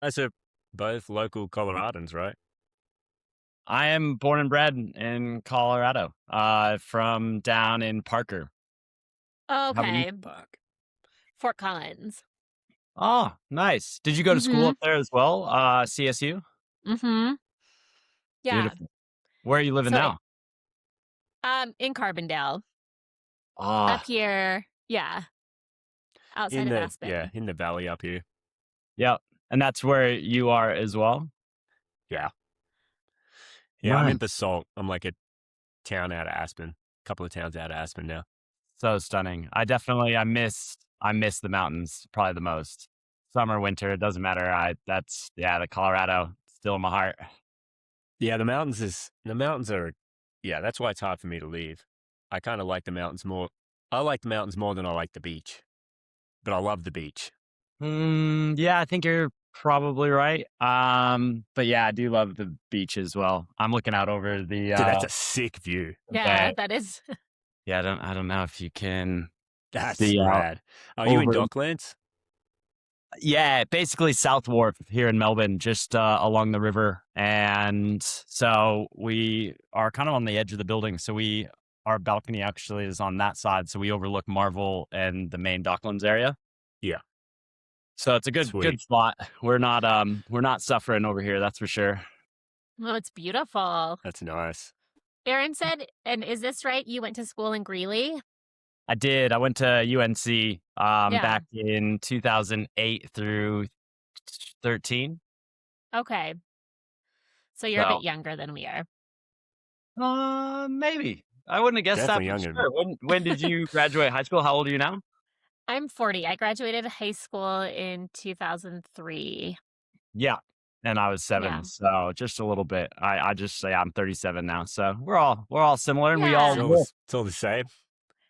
Those are both local Coloradans, right? I am born and bred in Colorado, from down in Parker. How about you? Okay, Fuck. Fort Collins. Oh, nice. Did you go to school Mhm, up there as well? CSU? mhm. Yeah. Beautiful. Where are you living So, now? in Carbondale, up Ah, here, yeah, outside In of the yeah, Aspen. in the valley up here. yep. And that's where you are as well? Yeah. Yeah, I'm in Nice. Basalt. I'm like a town out of Aspen. A couple of towns out of Aspen now. So stunning. I miss the mountains probably the most. Summer, winter, it doesn't matter. The Colorado still in my heart. Yeah, the mountains are yeah, that's why it's hard for me to leave. I kind of like the mountains more. I like the mountains more than I like the beach, but I love the beach. Yeah, I think you're probably right. But yeah, I do love the beach as well. I'm looking out over Dude, that's a sick view. the Yeah, bay. that is Yeah, I don't know if you can That's see out rad. Are you in over. Docklands? Yeah, basically South Wharf here in Melbourne, just along the river, and so we are kind of on the edge of the building. So our balcony actually is on that side, so we overlook Marvel and the main Docklands area. Yeah, So it's a good sweet. spot. We're not suffering over here, that's for sure. oh, it's beautiful. That's nice. Aaron said, and is this right? You went to school in Greeley? I did. I went to UNC Yeah. back in 2008 through 13. Okay. So you're a bit So younger than we are. maybe I wouldn't have guessed that Definitely for younger than me. sure. When did you graduate high school? How old are you now? I'm 40. I graduated high school in 2003. Yeah, and I was Yeah. 7, so just a little bit. I just say I'm 37 now, so we're all similar, and we It's all Yeah. all the, look it's all the same.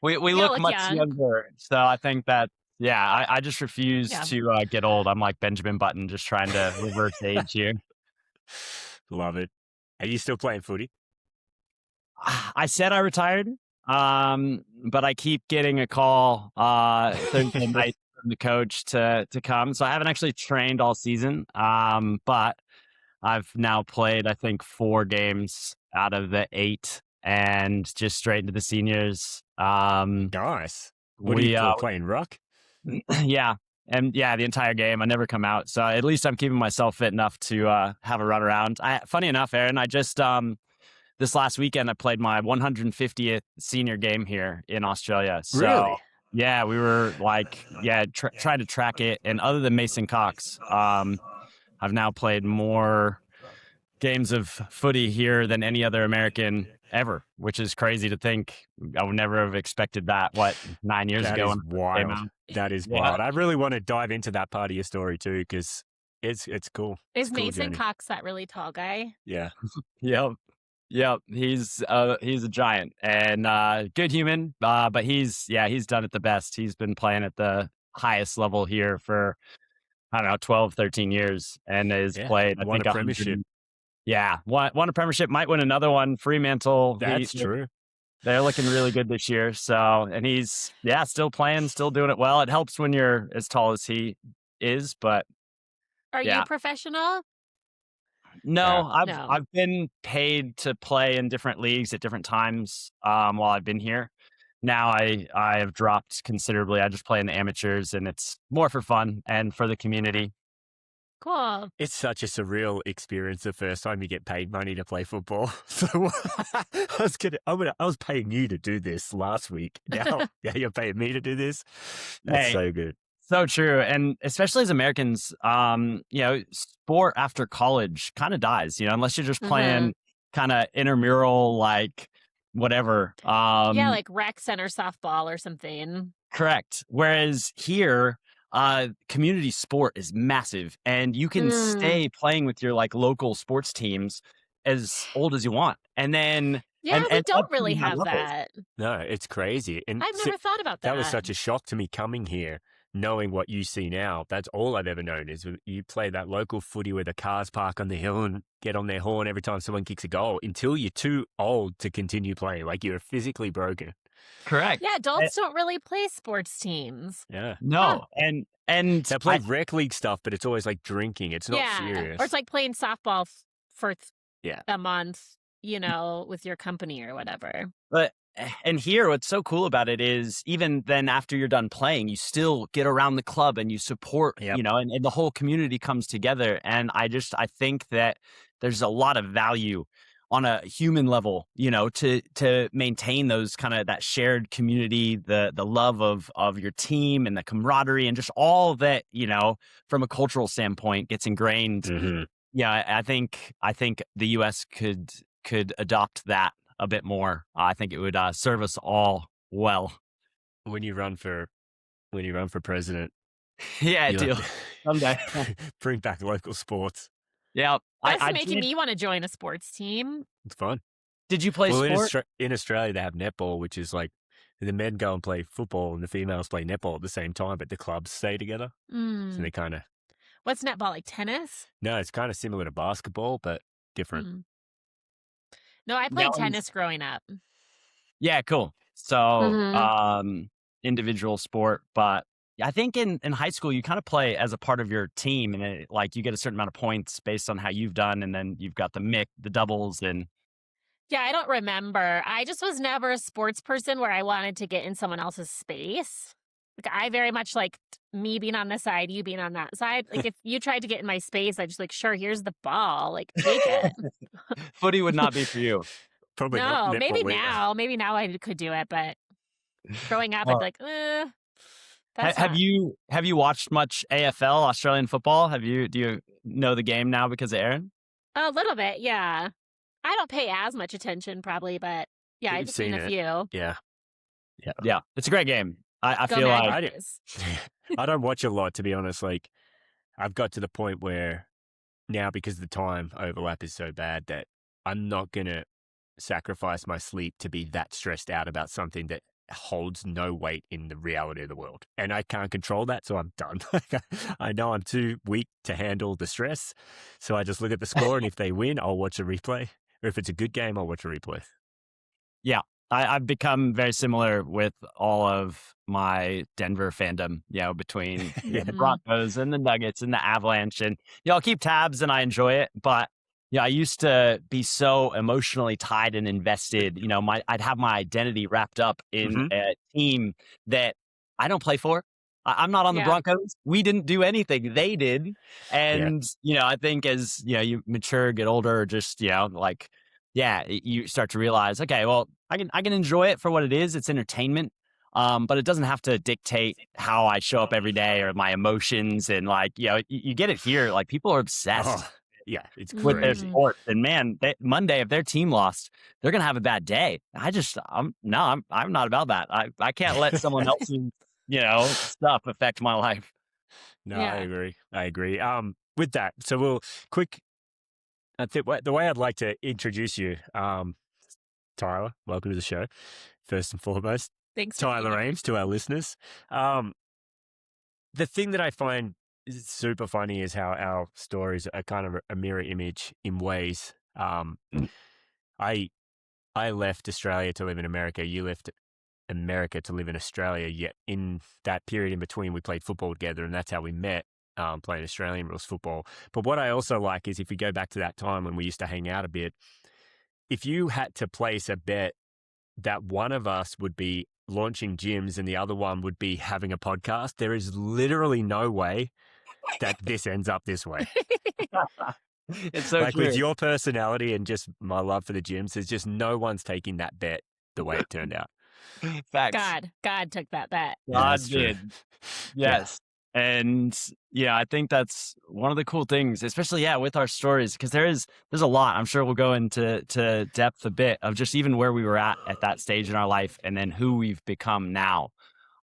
we We all look look much young. younger. So I think that yeah, I just refuse Yeah. to get old. I'm like Benjamin Button, just trying to reverse age here. Love it. Are you still playing footy? I said I retired, but I keep getting a call Thursday night from the coach to come. So I haven't actually trained all season, but I've now played I think 4 games out of the 8, and just straight into the seniors. Nice. What are you We playing ruck? yeah. And yeah, the entire game. I never come out. So at least I'm keeping myself fit enough to have a run around. Funny enough, Aaron, I just this last weekend I played my 150th senior game here in Australia. So Really? yeah, we were like, yeah, trying to track it. And other than Mason Cox, I've now played more games of footy here than any other American ever, which is crazy to think. I would never have expected that. What, 9 years That ago is when I first came wild. out? That is Yeah, wild. I really want to dive into that part of your story too, because it's cool. It's Is a cool Mason journey. Cox that really tall guy? Yeah. yep. Yep, he's a giant and good human, but he's done it the best. He's been playing at the highest level here for I don't know 12, 13 years, and has Yeah. played I Won a think 100. premiership. Yeah, won a premiership, might win another one. Fremantle, That's true. they're looking really good this year. So, and he's still playing, still doing it well. It helps when you're as tall as he is, but Are you yeah. professional? Yeah. No, I've No. I've been paid to play in different leagues at different times while I've been here. Now I have dropped considerably. I just play in the amateurs, and it's more for fun and for the community. Cool. It's such a surreal experience the first time you get paid money to play football. So I was paying you to do this last week. Now, yeah, you're paying me to do this. That's Hey, so good. so true, and especially as Americans, sport after college kind of dies. Unless you're just Mhm. playing kind of intramural, like whatever. Yeah, like rec center softball or something. Correct. Whereas here, community sport is massive, and you can Mm. stay playing with your like local sports teams as old as you want, and then Yeah, and we and up don't to really high have levels. that. No, it's crazy. And I've never thought about that was that. such a shock to me coming here, knowing what you see now. That's all I've ever known is you play that local footy where the cars park on the hill and get on their horn every time someone kicks a goal until you're too old to continue playing. Like you're physically broken. Correct. Yeah, adults don't really play sports teams. Yeah. No, and They play rec league stuff, but it's always like drinking. It's not serious. Or it's like playing softball for yeah. a month, with your company or whatever. But and here, what's so cool about it is even then after you're done playing, you still get around the club and you support, Yep. and the whole community comes together. And I think that there's a lot of value on a human level, to maintain those kind of that shared community, the love of your team and the camaraderie and just all that, from a cultural standpoint gets ingrained. Mm-hmm. Yeah, I think the US could adopt that a bit more. I think it would serve us all well. When you run for president, Yeah, you deal. Someday. bring back local sports. Yeah, That's making me want to join a sports team. It's fun. Did you play sport? In Australia, they have netball, which is like the men go and play football and the females play netball at the same time, but the clubs stay together. So they kind of. What's netball, like tennis? No, it's kind of similar to basketball, but different. No, I played tennis growing up. Yeah, cool. So, individual sport, but I think in high school you kind of play as a part of your team, and you get a certain amount of points based on how you've done, and then you've got the doubles, and yeah, I don't remember. I just was never a sports person where I wanted to get in someone else's space. Like I very much liked me being on this side, you being on that side. Like if you tried to get in my space, I'd just like, sure, here's the ball. Like take it. Footy would not be for you. Probably no. not. Maybe now I could do it, but growing up, I'd be like, have you watched much AFL, Australian football? Do you know the game now because of Aaron? A little bit, yeah. I don't pay as much attention probably, but yeah, I've seen a few. Yeah. It's a great game. I feel like I don't watch a lot, to be honest. Like I've got to the point where now, because the time overlap is so bad, that I'm not going to sacrifice my sleep to be that stressed out about something that holds no weight in the reality of the world. And I can't control that, so I'm done. I know I'm too weak to handle the stress, so I just look at the score, and if they win, I'll watch a replay. Or if it's a good game, I'll watch a replay. Yeah. I've become very similar with all of my Denver fandom, between the Broncos and the Nuggets and the Avalanche. And, I'll keep tabs and I enjoy it. But, I used to be so emotionally tied and invested. I'd have my identity wrapped up in a team that I don't play for. I'm not on the Broncos. We didn't do anything. They did. And, I think as, you mature, get older, just, you start to realize, okay, well, I can enjoy it for what it is. It's entertainment. But it doesn't have to dictate how I show up every day or my emotions. And you get it here. Like people are obsessed. Oh, yeah, it's with their sport. And man, Monday, if their team lost, they're going to have a bad day. I'm not about that. I can't let someone else's, stuff affect my life. No, I agree. With that, so we'll quick. I think the way I'd like to introduce you, Tyler, welcome to the show. First and foremost, thanks, Tyler Ames, to our listeners. The thing that I find super funny is how our stories are kind of a mirror image in ways. I left Australia to live in America. You left America to live in Australia. Yet in that period in between, we played football together, and that's how we met. Playing Australian rules football. But what I also like is if we go back to that time when we used to hang out a bit, if you had to place a bet that one of us would be launching gyms and the other one would be having a podcast, there is literally no way that this ends up this way. It's so true. With your personality and just my love for the gyms, there's just no one's taking that bet the way it turned out. Facts. God took that bet. God did. Yes. And I think that's one of the cool things, especially with our stories, because there's a lot. I'm sure we'll go into depth a bit of just even where we were at that stage in our life, and then who we've become now.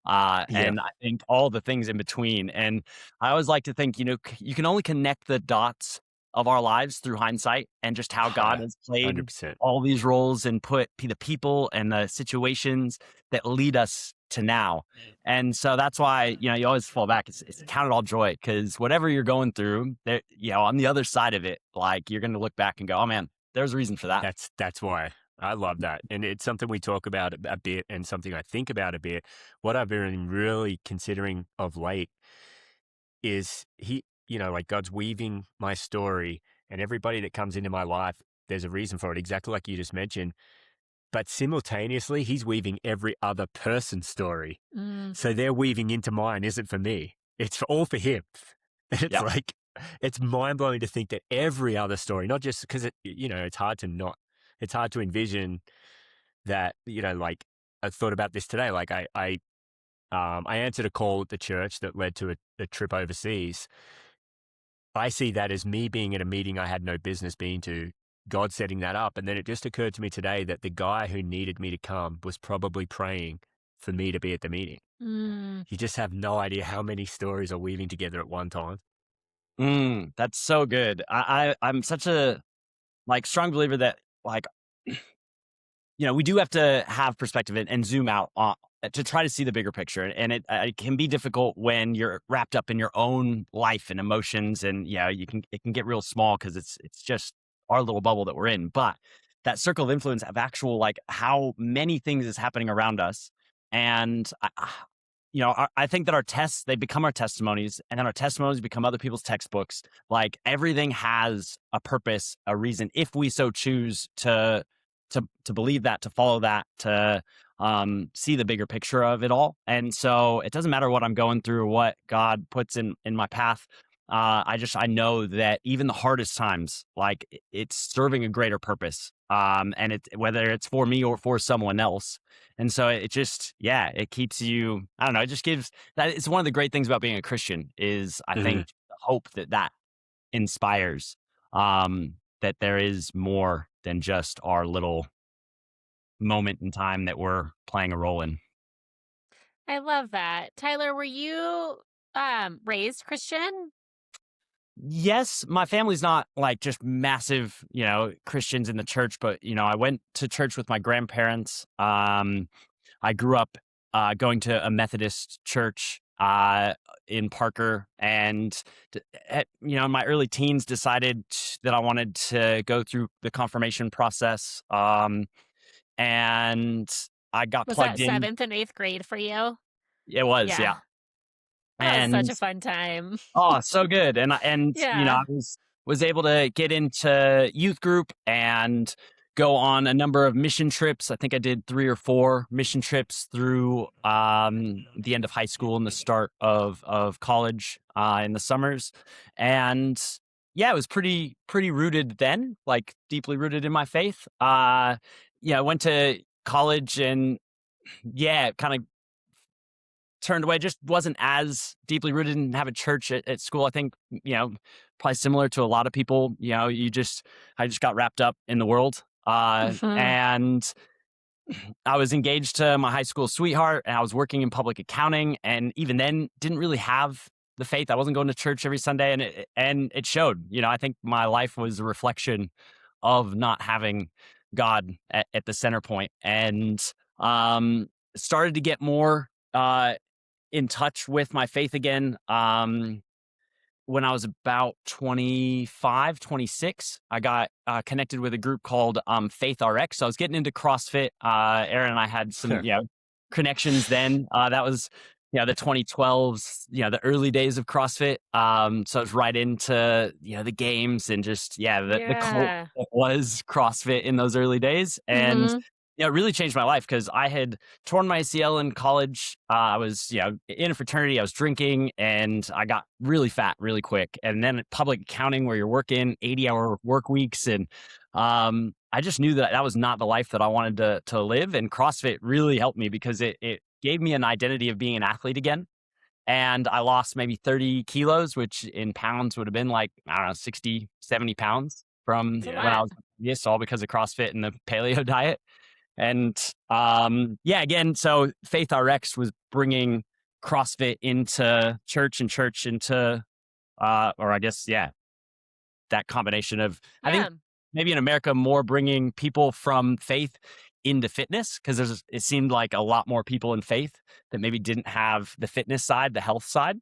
And I think all the things in between. And I always like to think, you can only connect the dots of our lives through hindsight and just how God has played 100%. all these roles and put the people and the situations that lead us to now. And so that's why, you always fall back. It's count it all joy, because whatever you're going through, there, on the other side of it, like you're going to look back and go, oh man, there's a reason for that. That's why I love that. And it's something we talk about a bit and something I think about a bit. What I've been really considering of late is like God's weaving my story, and everybody that comes into my life, there's a reason for it, exactly like you just mentioned. But simultaneously, he's weaving every other person's story. Mm. So they're weaving into mine isn't for me. It's all for him. And it's Yep. like, it's mind blowing to think that every other story, not just because it's hard to envision that, like I thought about this today. Like I answered a call at the church that led to a trip overseas. I see that as me being at a meeting I had no business being to, God setting that up. And then it just occurred to me today that the guy who needed me to come was probably praying for me to be at the meeting. Mm. You just have no idea how many stories are weaving together at one time. That's so good. I'm such a strong believer that we do have to have perspective and zoom out to try to see the bigger picture. And it can be difficult when you're wrapped up in your own life and emotions, and it can get real small because it's just our little bubble that we're in. But that circle of influence of actual how many things is happening around us, and I think that our tests, they become our testimonies, and then our testimonies become other people's textbooks. Like everything has a purpose, a reason, if we so choose to believe that, to follow that, to see the bigger picture of it all. And so it doesn't matter what I'm going through or what God puts in my path. I know that even the hardest times, it's serving a greater purpose. And whether it's for me or for someone else. And so it just, it keeps you, I don't know, it just gives that. It's one of the great things about being a Christian is I think the hope that inspires, that there is more than just our little moment in time that we're playing a role in. I love that. Tyler, were you raised Christian? Yes, my family's not just massive, Christians in the church, but I went to church with my grandparents. I grew up going to a Methodist church in Parker, and in my early teens, decided that I wanted to go through the confirmation process, and I got Was that plugged in. 7th and 8th grade for you? It was, Yeah. yeah, That was such and a fun time. oh, so good. Yeah. I was able to get into youth group and go on a number of mission trips. I think I did 3 or 4 mission trips through the end of high school and the start of college in the summers. And yeah, it was pretty rooted then, deeply rooted in my faith. I went to college and kind of turned away, just wasn't as deeply rooted, didn't have a church at school. I think, probably similar to a lot of people, I just got wrapped up in the world. Mhm. And I was engaged to my high school sweetheart, and I was working in public accounting. And even then didn't really have the faith. I wasn't going to church every Sunday, and it showed. I think my life was a reflection of not having God at the center point, and started to get more in touch with my faith again. When I was about 25, 26, I got connected with a group called Faith RX. So I was getting into CrossFit. Aaron and I had some connections then. That was the 2012s, the early days of CrossFit. So I was right into the games and just the cult Yeah. that was CrossFit in those early days. And Mhm. it really changed my life because I had torn my ACL in college. I was, in a fraternity. I was drinking, and I got really fat really quick. And then at public accounting, where you're working 80-hour work weeks, and I just knew that was not the life that I wanted to live. And CrossFit really helped me because it gave me an identity of being an athlete again. And I lost maybe 30 kilos, which in pounds would have been I don't know, 60, 70 pounds from It's a when I Yeah. lot. was, all because of CrossFit and the paleo diet. And again, so Faith RX was bringing CrossFit into church and church into, or I guess, that combination of, I think Yeah. maybe in America, more bringing people from faith into fitness, because it seemed like a lot more people in faith that maybe didn't have the fitness side, the health side.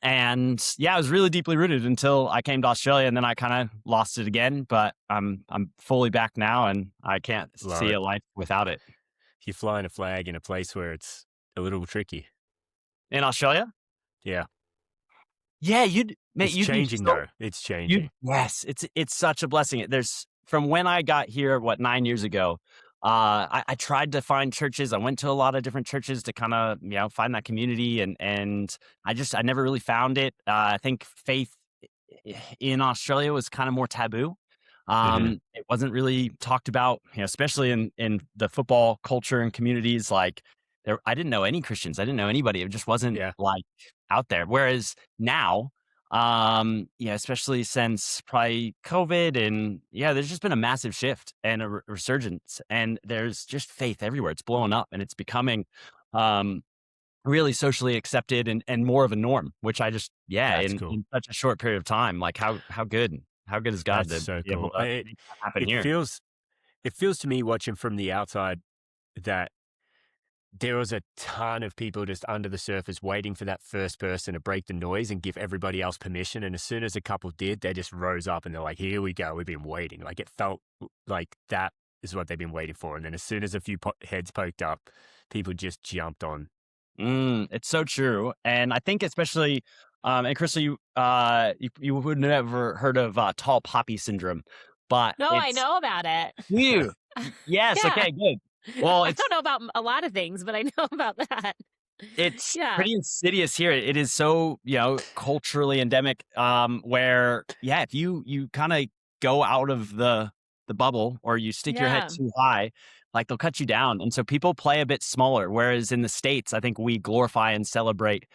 And yeah, I was really deeply rooted until I came to Australia, and then I kind of lost it again. But I'm fully back now, and I can't Love see it. a life without it. You're flying a flag in a place where it's a little tricky. In Australia, Yeah. yeah, It's you'd be changing, so though. It's you changing. yes, it's such a blessing. There's from when I got here, 9 years ago. I tried to find churches. I went to a lot of different churches to kind of find that community, and I never really found it. I think faith in Australia was kind of more taboo. Mhm. It wasn't really talked about, especially in the football culture and communities. Like there, I didn't know any Christians. I didn't know anybody. It just wasn't Yeah. like out there. Whereas now, especially since probably COVID, and there's just been a massive shift and a resurgence, and there's just faith everywhere. It's blowing up, and it's becoming um, really socially accepted and more of a norm, which I just That's cool. in such a short period of time, like how good is God That's to so be able cool. to make that happen It here? feels it feels to me watching from the outside that there was a ton of people just under the surface waiting for that first person to break the noise and give everybody else permission. And as soon as a couple did, they just rose up and they're like, here we go. We've been waiting. Like it felt like that is what they've been waiting for. And then as soon as a few heads poked up, people just jumped on. It's so true, and I think especially, and Crystal, you would never heard of tall poppy syndrome, but No, I it's know about it. you. Yes, Yeah. okay, good. Well, I don't know about a lot of things, but I know about that. it's Yeah. pretty insidious here. It is so, culturally endemic, where, if you kind of go out of the bubble or you stick your head Yeah. too high, like they'll cut you down. And so people play a bit smaller. Whereas in the States, I think we glorify and celebrate,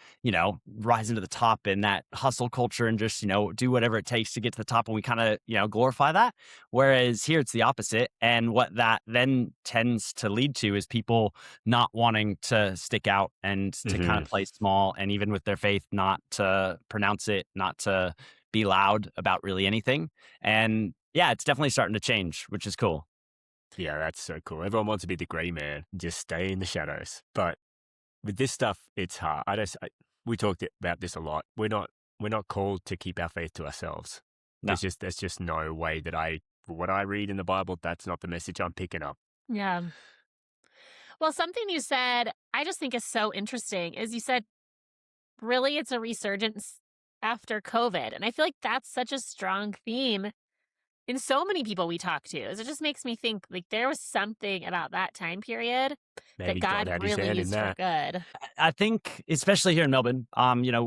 rising to the top in that hustle culture and just, do whatever it takes to get to the top. And we kind of, glorify that. Whereas here it's the opposite. And what that then tends to lead to is people not wanting to stick out and to kind Mhm. of play small, and even with their faith, not to pronounce it, not to be loud about really anything. And yeah, it's definitely starting to change, which is cool. Yeah, that's so cool. Everyone wants to be the gray man, just stay in the shadows. But with this stuff, it's hard. We talked about this a lot. We're not called to keep our faith to ourselves. No. There's just no way that what I read in the Bible, that's not the message I'm picking up. Yeah. Well, something you said I just think is so interesting is you said, really, it's a resurgence after COVID. And I feel like that's such a strong theme in so many people we talk to. Is it just makes me think like there was something about that time period that Maybe God God had his really hand in used for that. good. I think, especially here in Melbourne,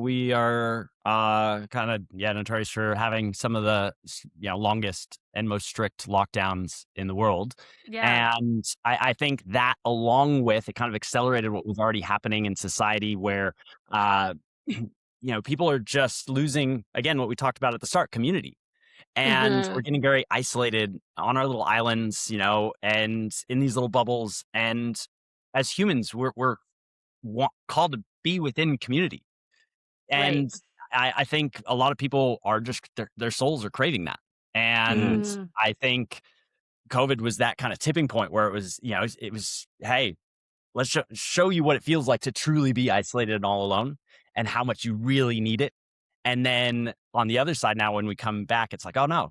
we are kind of notorious for having some of the longest and most strict lockdowns in the world, Yeah. and I think that along with it kind of accelerated what was already happening in society, where people are just losing again what we talked about at the start, community. And we're Hmm. getting very isolated on our little islands, and in these little bubbles. And as humans, we're called to be within community. Right. And I think a lot of people are just their souls are craving that. Mhm. And Hmm. I think COVID was that kind of tipping point where it was, it was, hey, let's show you what it feels like to truly be isolated and all alone, and how much you really need it. And then on the other side, now when we come back, it's like, oh no,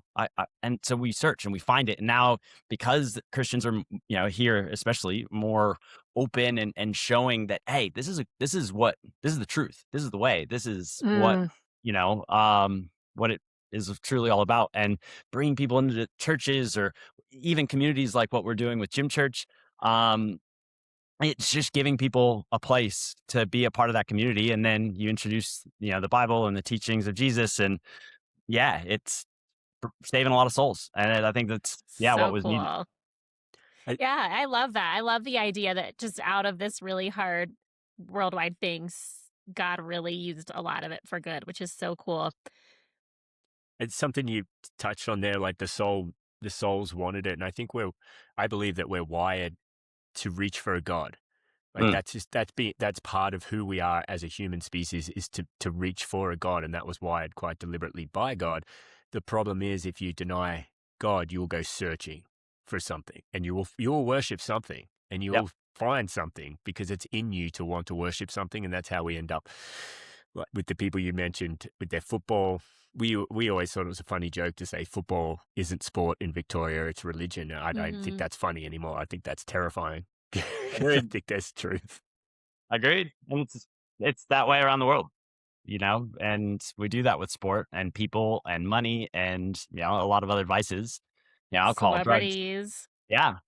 and so we search and we find it. And now because Christians are, here especially more open and showing that, hey, this is the truth. This is the way. This is Mm. what it is truly all about. And bringing people into the churches or even communities like what we're doing with Gym Church. It's just giving people a place to be a part of that community, and then you introduce, the Bible and the teachings of Jesus, and it's saving a lot of souls, and I think that's what So was needed. cool. I, Yeah, I love that. I love the idea that just out of this really hard worldwide things, God really used a lot of it for good, which is so cool. it's something you touched on there, like the souls wanted it. And I believe that we're wired to reach for a God. Like Mm, that's part of who we are as a human species, is to reach for a God, and that was wired quite deliberately by God. The problem is, if you deny God, you will go searching for something, and you will worship something, and you yep. will find something because it's in you to want to worship something, and that's how we end up like with the people you mentioned with their football. We always thought it was a funny joke to say football isn't sport in Victoria, it's religion. I don't think Mhm. that's funny anymore. I think that's terrifying. I Agreed. think there's truth. Agreed. And it's that way around the world, and we do that with sport and people and money and, a lot of other vices, alcohol, drugs, Celebrities.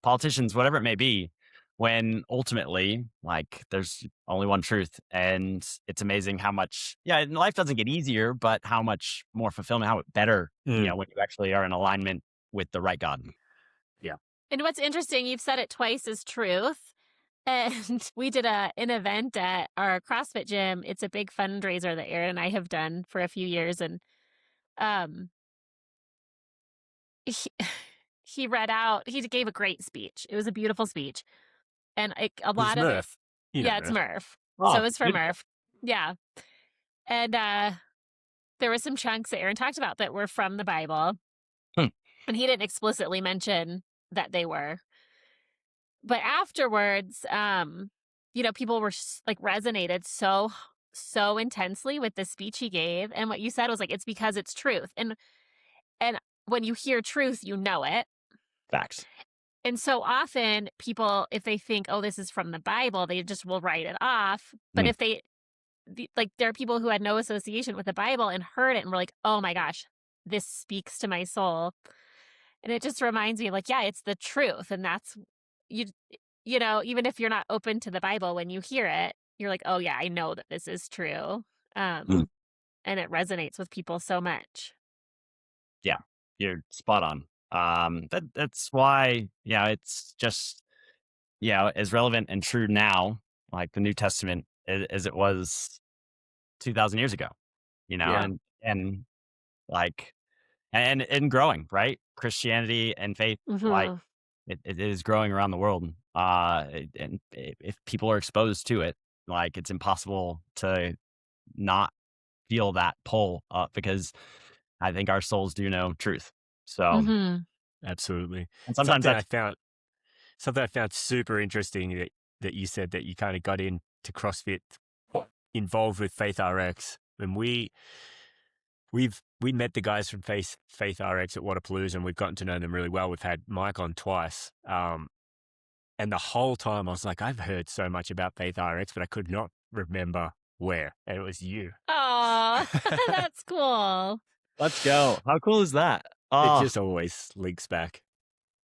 politicians, whatever it may be, when ultimately, like, there's only one truth. And it's amazing how much, life doesn't get easier, but how much more fulfillment, how better, Mm. when you actually are in alignment with the right God. And what's interesting, you've said it twice, is truth. And we did an event at our CrossFit gym. It's a big fundraiser that Aaron and I have done for a few years. And um, he, he read out, he gave a great speech. It was a beautiful speech. And a It was lot of it, Murph. You know yeah, it's Murph. Murph. Oh, So it's for good. Murph. Yeah. And there were some chunks that Aaron talked about that were from the Bible. Hmm. And he didn't explicitly mention that they were. But afterwards, people were like resonated so intensely with the speech he gave. And what you said was like, it's because it's truth. And when you hear truth, you know it. Facts. And so often people, if they think, oh, this is from the Bible, they just will write it off. But if they, like, there are people who had no association with the Bible and heard it and were like, oh my gosh, this speaks to my soul. And it just reminds me, like, yeah, it's the truth. And that's, you, even if you're not open to the Bible, when you hear it, you're like, oh yeah, I know that this is true. Mm. And it resonates with people so much. Yeah, you're spot on. That's why, it's just, as relevant and true now, like the New Testament, as it was 2,000 years ago, Yeah. and like, and growing, right? Christianity and faith, like, Mhm. it is growing around the world. And if people are exposed to it, like, it's impossible to not feel that pull up, because I think our souls do know truth. So, Mhm. Absolutely. and sometimes Something I that's found something I found super interesting that you said that you kind of got into CrossFit involved with Faith RX. And we met the guys from Faith RX at Waterpalooza, and we've gotten to know them really well. We've had Mike on twice. And the whole time I was like, I've heard so much about Faith RX, but I could not remember where. And it was you. Oh, that's cool. let's go. How cool is that? It Oh, just always links back.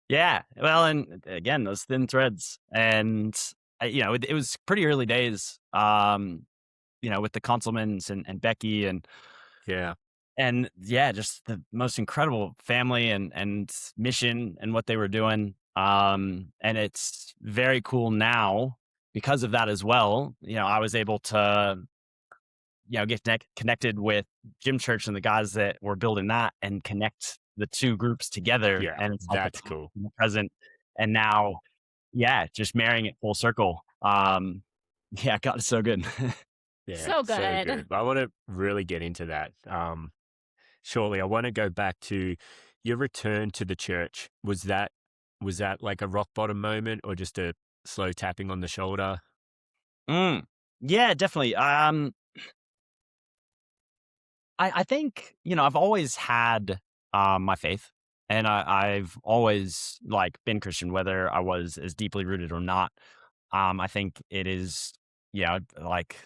yeah. Well, and again, those thin threads, and it was pretty early days. With the Consulmans and Becky Yeah. and yeah, just the most incredible family and mission and what they were doing. And it's very cool now because of that as well. I was able to, get connected with Gym Church and the guys that were building that and connect the two groups together. Yeah. And it's like the That's past cool. and the present. And now, yeah, just marrying it full circle. Yeah, God is so good. Yeah. So So good. good. I want to really get into that. Shortly, I want to go back to your return to the church. Was that like a rock bottom moment or just a slow tapping on the shoulder? Mm, yeah, definitely. I think, I've always had my faith, and I've always, like, been Christian, whether I was as deeply rooted or not. I think it is, like,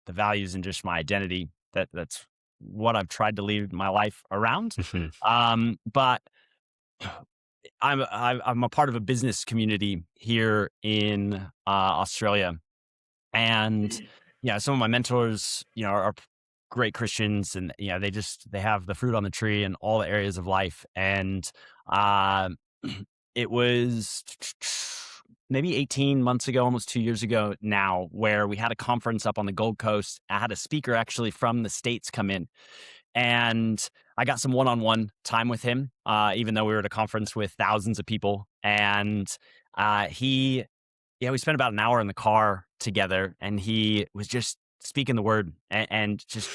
the values and just my identity, that's what I've tried to lead my life around. Mhm. But I'm a part of a business community here in Australia, and some of my mentors, are great Christians, and they have the fruit on the tree in all the areas of life. And uh, it was maybe 18 months ago, almost 2 years ago now, where we had a conference up on the Gold Coast. I had a speaker actually from the States come in, and I got some one-on-one time with him, even though we were at a conference with thousands of people. And we spent about an hour in the car together, and he was just speaking the word, and just,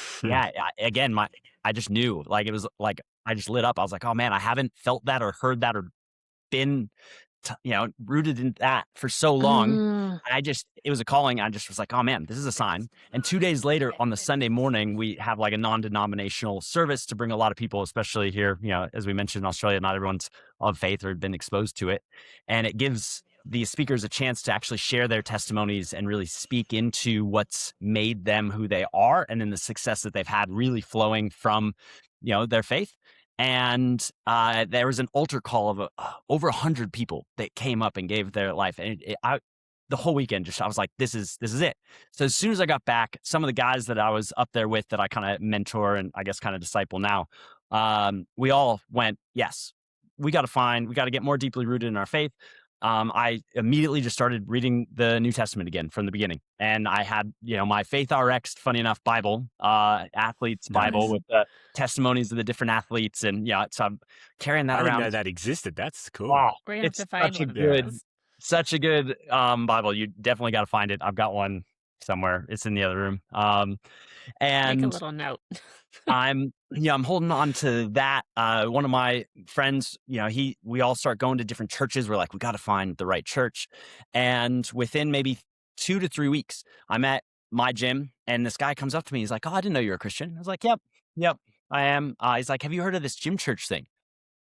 again, I just knew, like, it was like I just lit up. I was like, oh man, I haven't felt that or heard that or been rooted in that for so long. Mm. It was a calling. I just was like, oh man, this is a sign. And 2 days later on the Sunday morning, we have like a non-denominational service to bring a lot of people, especially here, as we mentioned in Australia, not everyone's of faith or been exposed to it. And it gives the speakers a chance to actually share their testimonies and really speak into what's made them who they are, and then the success that they've had really flowing from, their faith. And there was an altar call of over 100 people that came up and gave their life, and the whole weekend, I was like, this is it. So as soon as I got back, some of the guys that I was up there with that I kind of mentor and I guess kind of disciple now, we all went, yes, we got to get more deeply rooted in our faith. I immediately just started reading the New Testament again from the beginning. And I had, my Faith RX, funny enough, Bible, athletes Bible with the testimonies of the different athletes. And so I'm carrying that I didn't around. know that existed. That's cool. Wow. We're gonna have It's to find such a one of good, those. such a good Bible. You definitely got to find it. I've got one somewhere. It's in the other room. Make a And little note. I'm holding on to that. One of my friends, we all start going to different churches. We're like, we got to find the right church. And within maybe 2 to 3 weeks, I'm at my gym and this guy comes up to me. He's like, oh, I didn't know you were a Christian. I was like, yep, I am. He's like, have you heard of this gym church thing?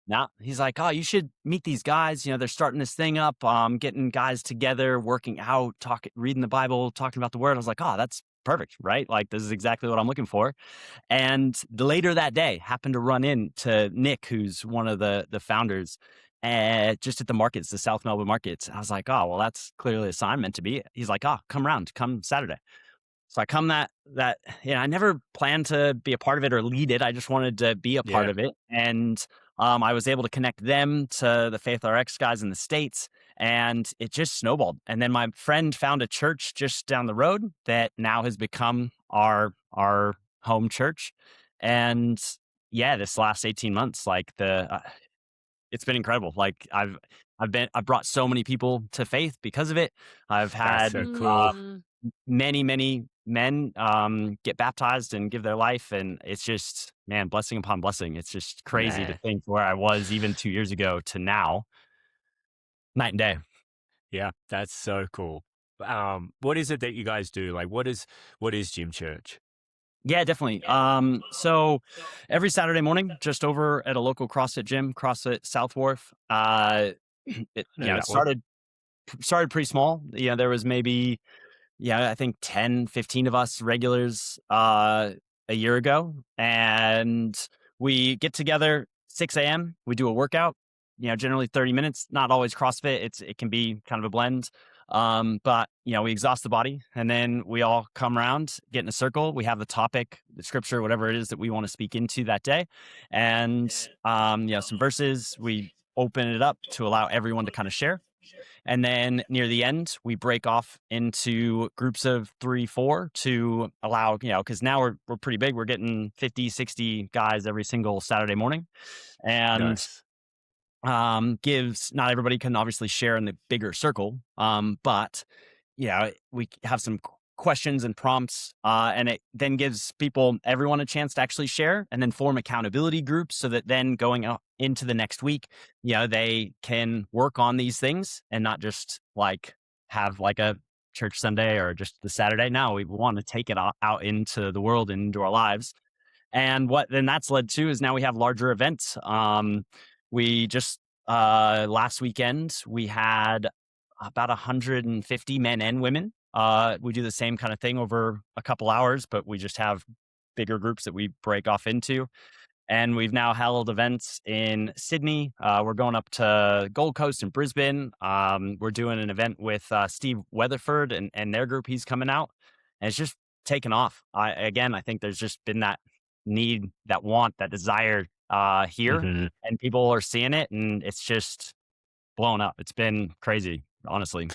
Now he's like, oh, you should meet these guys. They're starting this thing up, getting guys together, working out, reading the Bible, talking about the word. I was like, oh, that's perfect, right? Like, this is exactly what I'm looking for. And later that day, happened to run into Nick, who's one of the founders, just at the markets, the South Melbourne markets. I was like, oh, well, that's clearly a sign meant to be. He's like, oh, come Saturday. So I come that I never planned to be a part of it or lead it. I just wanted to be a part of it. And I was able to connect them to the Faith RX guys in the States, and it just snowballed. And then my friend found a church just down the road that now has become our home church. And this last 18 months, like it's been incredible. Like I've brought so many people to faith because of it. I've had That's so cool. many men get baptized and give their life, and it's just, man, blessing upon blessing. It's just crazy to think where I was even 2 years ago to now, night and day. Yeah, that's so cool. What is it that you guys do? Like, what is Gym Church? Yeah, definitely. So every Saturday morning, just over at a local CrossFit gym, CrossFit South Wharf, it started pretty small. There was maybe, I think 10, 15 of us regulars a year ago. And we get together 6 a.m. We do a workout, generally 30 minutes, not always CrossFit. It can be kind of a blend. But we exhaust the body, and then we all come around, get in a circle. We have the topic, the scripture, whatever it is that we want to speak into that day. And, some verses, we open it up to allow everyone to kind of share. And then near the end, we break off into groups of 3, 4 to allow, because now we're pretty big. We're getting 50, 60 guys every single Saturday morning. And Nice. gives, not everybody can obviously share in the bigger circle, but we have some questions and prompts, and it then gives everyone a chance to actually share and then form accountability groups, so that then going out into the next week, they can work on these things and not just like have like a church Sunday or just the Saturday. Now we want to take it out into the world and into our lives. And what then that's led to is now we have larger events. We just last weekend we had about 150 men and women. We do the same kind of thing over a couple hours, but we just have bigger groups that we break off into. And we've now held events in Sydney. We're going up to Gold Coast and Brisbane. We're doing an event with Steve Weatherford and their group. He's coming out, and it's just taken off. I think there's just been that need, that want, that desire here, Mhm. and people are seeing it, and it's just blown up. It's been crazy, honestly.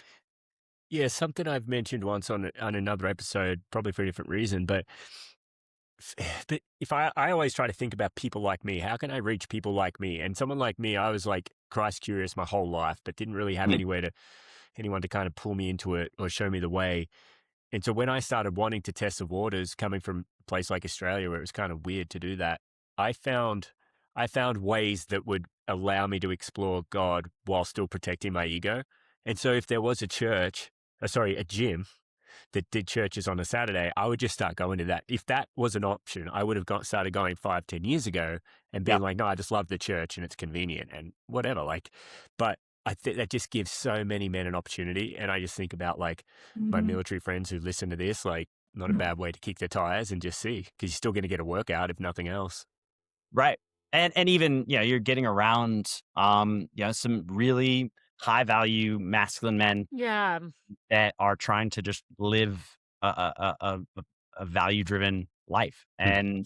Yeah, something I've mentioned once on another episode, probably for a different reason, but if I always try to think about people like me, how can I reach people like me? And someone like me, I was like Christ curious my whole life, but didn't really have anyone to kind of pull me into it or show me the way. And so when I started wanting to test the waters, coming from a place like Australia where it was kind of weird to do that, I found I found ways that would allow me to explore God while still protecting my ego. And so if there was a gym that did churches on a Saturday, I would just start going to that. If that was an option, I would have started going 5, 10 years ago and Yeah. being like, no, I just love the church and it's convenient and whatever. Like, but I think that just gives so many men an opportunity. And I just think about like my military friends who listen to this, like, not a bad way to kick their tires and just see, because you're still going to get a workout if nothing else. Right. And even, you're getting around, some really high value masculine men Yeah. that are trying to just live a value driven life. Hmm. And,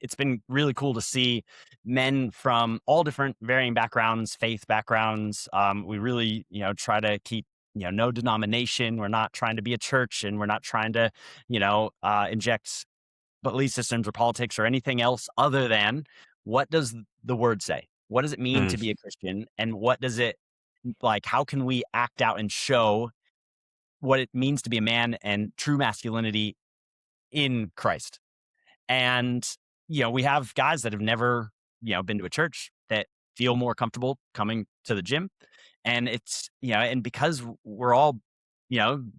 it's been really cool to see men from all different varying backgrounds, faith backgrounds. We really, try to keep, no denomination. We're not trying to be a church, and we're not trying to, inject belief systems or politics or anything else other than what does the word say? What does it mean Mm. to be a Christian? And what does it like? How can we act out and show what it means to be a man and true masculinity in Christ? And, we have guys that have never, been to a church that feel more comfortable coming to the gym. And it's, and because we're all,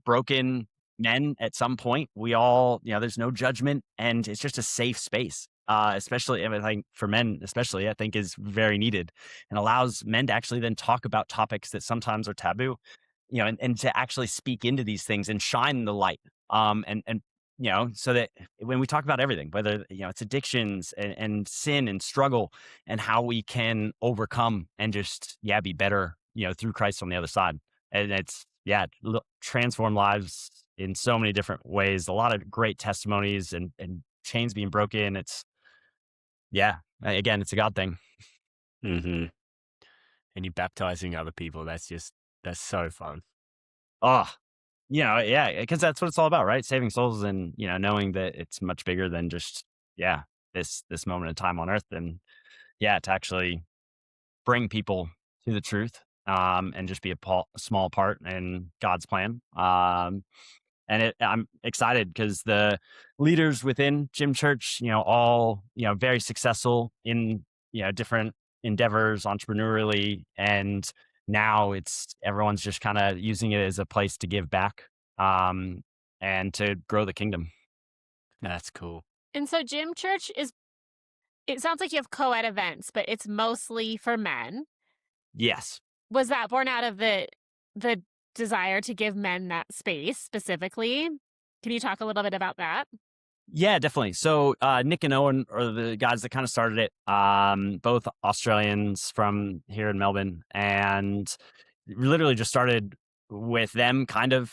broken men at some point, we all, there's no judgment, and it's just a safe space. Especially, I mean, I think for men, especially, I think is very needed, and allows men to actually then talk about topics that sometimes are taboo, and to actually speak into these things and shine the light. And so that when we talk about everything, whether it's addictions and sin and struggle, and how we can overcome and just be better, through Christ on the other side. And it's transform lives in so many different ways. A lot of great testimonies and chains being broken. It's again, it's a God thing. Hmm. And you're baptizing other people. That's so fun. Oh, because that's what it's all about, right? Saving souls, and knowing that it's much bigger than just this moment in time on earth, and to actually bring people to the truth, and just be a small part in God's plan. And I'm excited because the leaders within Gym Church, all very successful in different endeavors entrepreneurially, and now it's everyone's just kind of using it as a place to give back, um, and to grow the kingdom. That's cool. And so gym church it sounds like you have co-ed events, but it's mostly for men. Yes. Was that born out of the desire to give men that space specifically? Can you talk a little bit about that? Yeah, definitely. So Nick and Owen are the guys that kind of started it. Both Australians from here in Melbourne, and literally just started with them kind of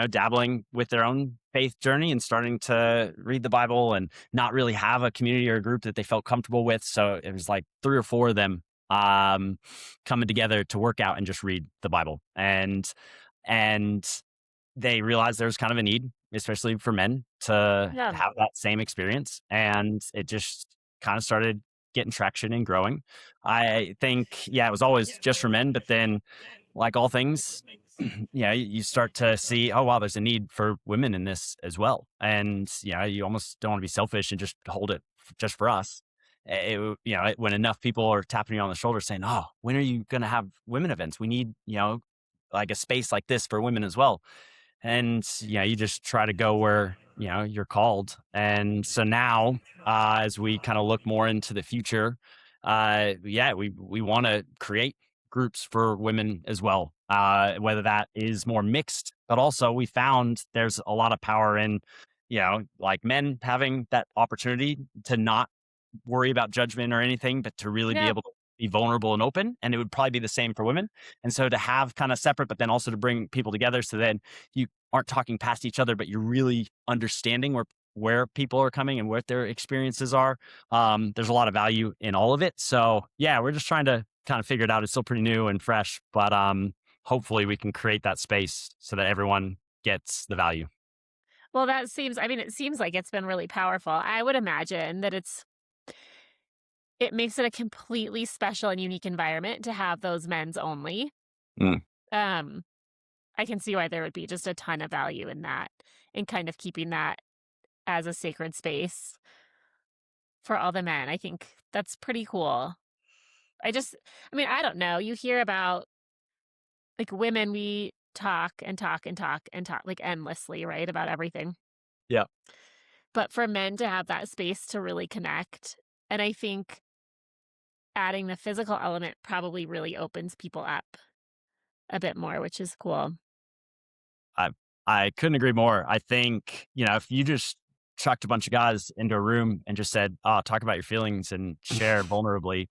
dabbling with their own faith journey and starting to read the Bible, and not really have a community or a group that they felt comfortable with. So it was like 3 or 4 of them coming together to work out and just read the Bible, and they realized there was kind of a need, especially for men, to Yeah. have that same experience. And it just kind of started getting traction and growing. I think, it was always just for men, but then, like all things, you start to see, oh, wow, there's a need for women in this as well. And, you almost don't want to be selfish and just hold it just for us. When enough people are tapping you on the shoulder saying, oh, when are you going to have women events? We need, like a space like this for women as well. And you just try to go where you're called. And so now, as we kind of look more into the future, we want to create groups for women as well, whether that is more mixed, but also we found there's a lot of power in like men having that opportunity to not worry about judgment or anything, but to really be Yeah. able to be vulnerable and open. And it would probably be the same for women. And so to have kind of separate, but then also to bring people together, so then you aren't talking past each other, but you're really understanding where people are coming and what their experiences are. There's a lot of value in all of it. So we're just trying to kind of figure it out. It's still pretty new and fresh, but hopefully we can create that space so that everyone gets the value. Well, it seems like it's been really powerful. I would imagine that it makes it a completely special and unique environment to have those men's only. Mm. Um, I can see why there would be just a ton of value in that, in kind of keeping that as a sacred space for all the men. I think that's pretty cool. I mean, I don't know. You hear about like women, we talk and talk and talk and talk like endlessly, right? About everything. Yeah. But for men to have that space to really connect, and I think adding the physical element probably really opens people up a bit more, which is cool. I I couldn't agree more. I think, if you just chucked a bunch of guys into a room and just said, "Oh, talk about your feelings and share vulnerably,"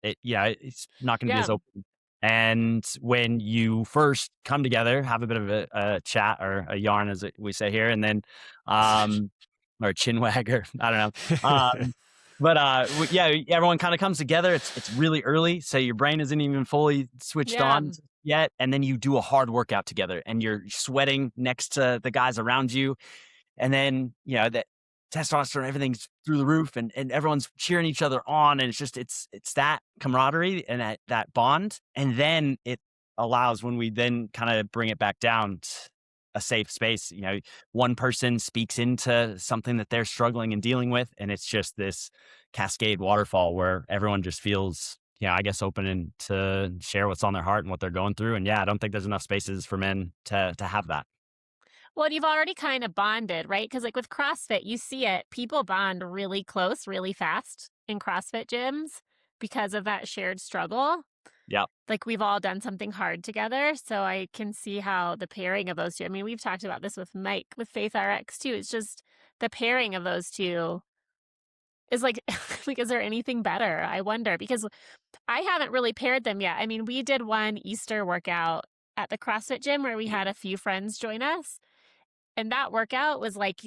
it's not going to be Yeah. as open. And when you first come together, have a bit of a chat or a yarn, as we say here, and then, or a chin wagger, I don't know. But yeah, everyone kind of comes together. It's really early, so your brain isn't even fully switched Yeah. on yet, and then you do a hard workout together and you're sweating next to the guys around you, and then that testosterone, everything's through the roof, and everyone's cheering each other on, and it's that camaraderie and that bond, and then it allows, when we then kind of bring it back down, a safe space. One person speaks into something that they're struggling and dealing with, and it's just this cascade waterfall where everyone just feels, I guess, open and to share what's on their heart and what they're going through. And I don't think there's enough spaces for men to have that. Well, you've already kind of bonded, right? Because like with CrossFit, you see it, people bond really close, really fast in CrossFit gyms because of that shared struggle. Yeah. Like we've all done something hard together. So I can see how the pairing of those two, I mean, we've talked about this with Mike, with Faith RX too. It's just the pairing of those two is like, like, is there anything better? I wonder, because I haven't really paired them yet. I mean, we did one Easter workout at the CrossFit gym where we had a few friends join us. And that workout was like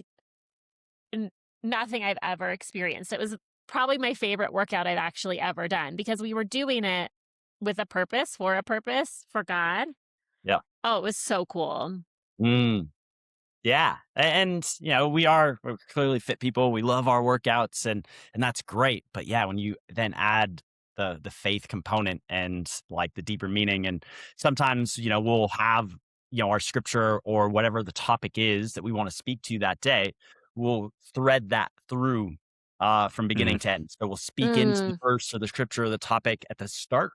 n- nothing I've ever experienced. It was probably my favorite workout I've actually ever done because we were doing it with a purpose, for God. Yeah. Oh, it was so cool. Mm. Yeah. And we're clearly fit people. We love our workouts, and that's great. But yeah, when you then add the faith component and like the deeper meaning, and sometimes, we'll have, our scripture or whatever the topic is that we want to speak to that day, we'll thread that through from beginning Mm. to end. So we'll speak into the Mm, verse or the scripture or the topic at the start,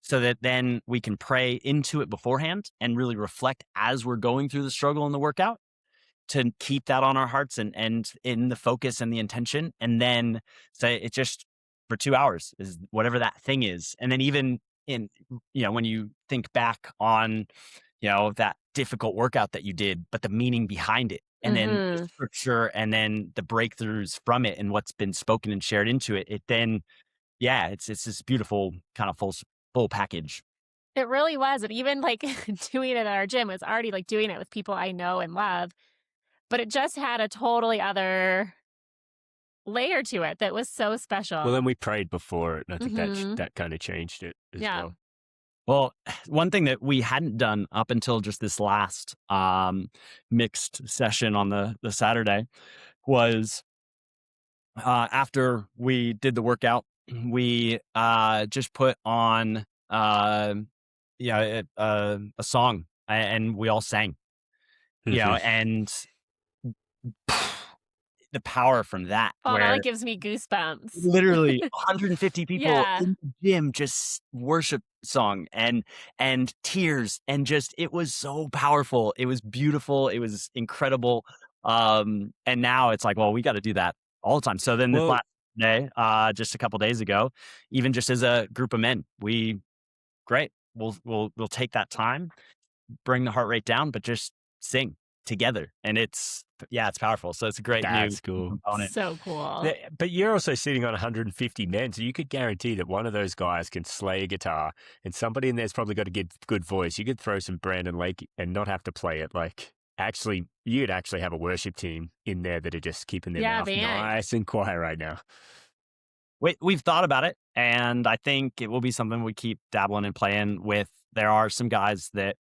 so that then we can pray into it beforehand and really reflect as we're going through the struggle and the workout, to keep that on our hearts and in the focus and the intention. And then say it just for 2 hours is whatever that thing is. And then even in, when you think back on, that difficult workout that you did, but the meaning behind it, and then the mm-hmm. scripture, and then the breakthroughs from it and what's been spoken and shared into it, it then, it's this beautiful kind of full package. It really was. And even like doing it at our gym was already like doing it with people I know and love, but it just had a totally other layer to it that was so special. Well, then we prayed before it, and I think Mm-hmm. that kind of changed it as Yeah. well. Well, one thing that we hadn't done up until just this last mixed session on the Saturday was, after we did the workout, we just put on a song, and we all sang, Mhm. and the power from that, Oh, now that where gives me goosebumps. literally 150 people Yeah. in the gym, just worship song and tears, and just, it was so powerful. It was beautiful. It was incredible. And now it's like, well, we got to do that all the time. So then this Well, last day, just a couple days ago, even just as a group of men, great. We'll take that time, bring the heart rate down, but just sing together. And it's powerful. So it's a great new that's cool. component. So cool. But you're also sitting on 150 men, so you could guarantee that one of those guys can slay a guitar, and somebody in there's probably got a good voice. You could throw some Brandon Lake and not have to play it. Like, actually, you'd actually have a worship team in there that are just keeping their Yeah, mouth band. nice and quiet right now. We've thought about it, and I think it will be something we keep dabbling and playing with. There are some guys that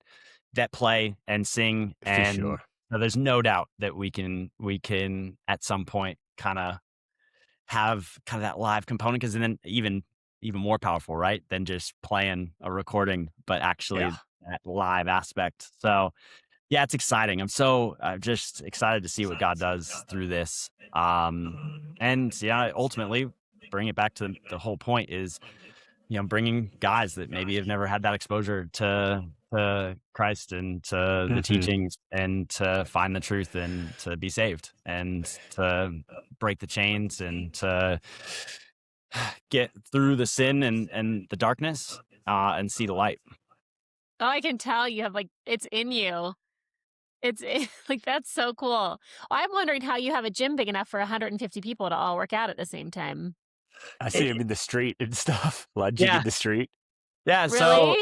play and sing, For and sure. there's no doubt that we can at some point kind of have that live component, because then even more powerful, right, than just playing a recording, but actually Yeah. that live aspect. So Yeah, it's exciting. I'm just excited to see what God does through this. And yeah, ultimately, bring it back to the whole point is, bringing guys that maybe have never had that exposure to Christ and to the Mhm. teachings and to find the truth and to be saved and to break the chains and to get through the sin and the darkness and see the light. Oh, I can tell you have like it's in you. Like that's so cool. I'm wondering how you have a gym big enough for 150 people to all work out at the same time. I see him It- in the street and stuff, lunging yeah, in the street. Yeah, Really? so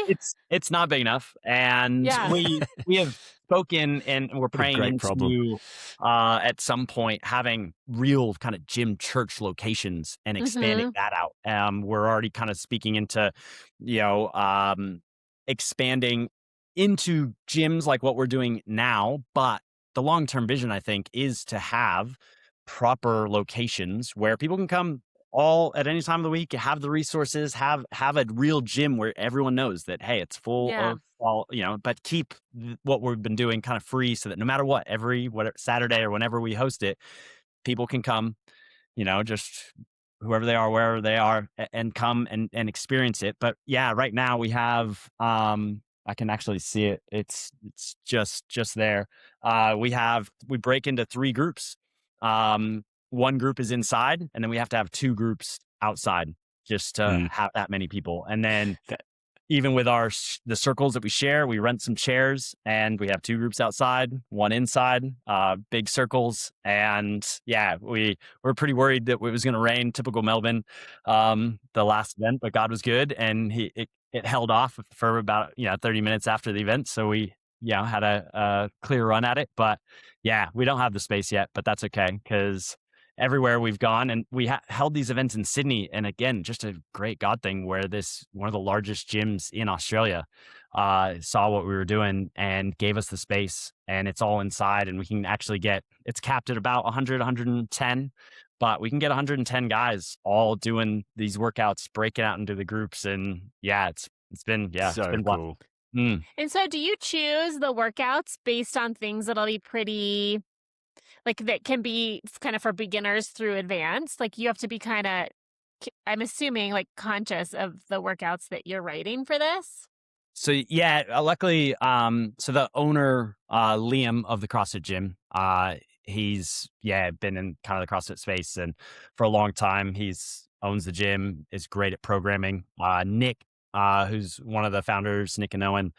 it's not big enough, and Yeah. we have spoken and we're What a praying great problem. into at some point having real kind of gym church locations and expanding Mm-hmm. that out. We're already kind of speaking into, you know, um, expanding into gyms like what we're doing now, but the long term vision I think is to have proper locations where people can come all at any time of the week, have the resources, have a real gym where everyone knows that, hey, it's full Yeah. of all, but keep what we've been doing kind of free so that no matter what, every whatever Saturday or whenever we host it, people can come, just whoever they are, wherever they are, and come and experience it. But yeah, right now we have I can actually see it. It's just there. We break into three groups. One group is inside, and then we have to have two groups outside just to Mm. have that many people. And then That even with the circles that we share, we rent some chairs and we have two groups outside, one inside, big circles. And yeah, we were pretty worried that it was going to rain, typical Melbourne, the last event, but God was good. And it held off for about, 30 minutes after the event. So we, had a clear run at it, but yeah, we don't have the space yet, but that's okay. Cause everywhere we've gone, and we held these events in Sydney, and again, just a great God thing where this one of the largest gyms in Australia saw what we were doing and gave us the space, and it's all inside, and we can actually it's capped at about 100 110, but we can get 110 guys all doing these workouts, breaking out into the groups, and yeah, it's so been blessed. cool. Mm. And so do you choose the workouts based on things that'll be pretty like that can be kind of for beginners through advanced? Like you have to be kind of I'm assuming like conscious of the workouts that you're writing for this. So yeah, luckily, so the owner, Liam of the CrossFit gym, he's been in kind of the CrossFit space and for a long time. He's owns the gym, is great at programming. Nick, who's one of the founders, Nick and Owen,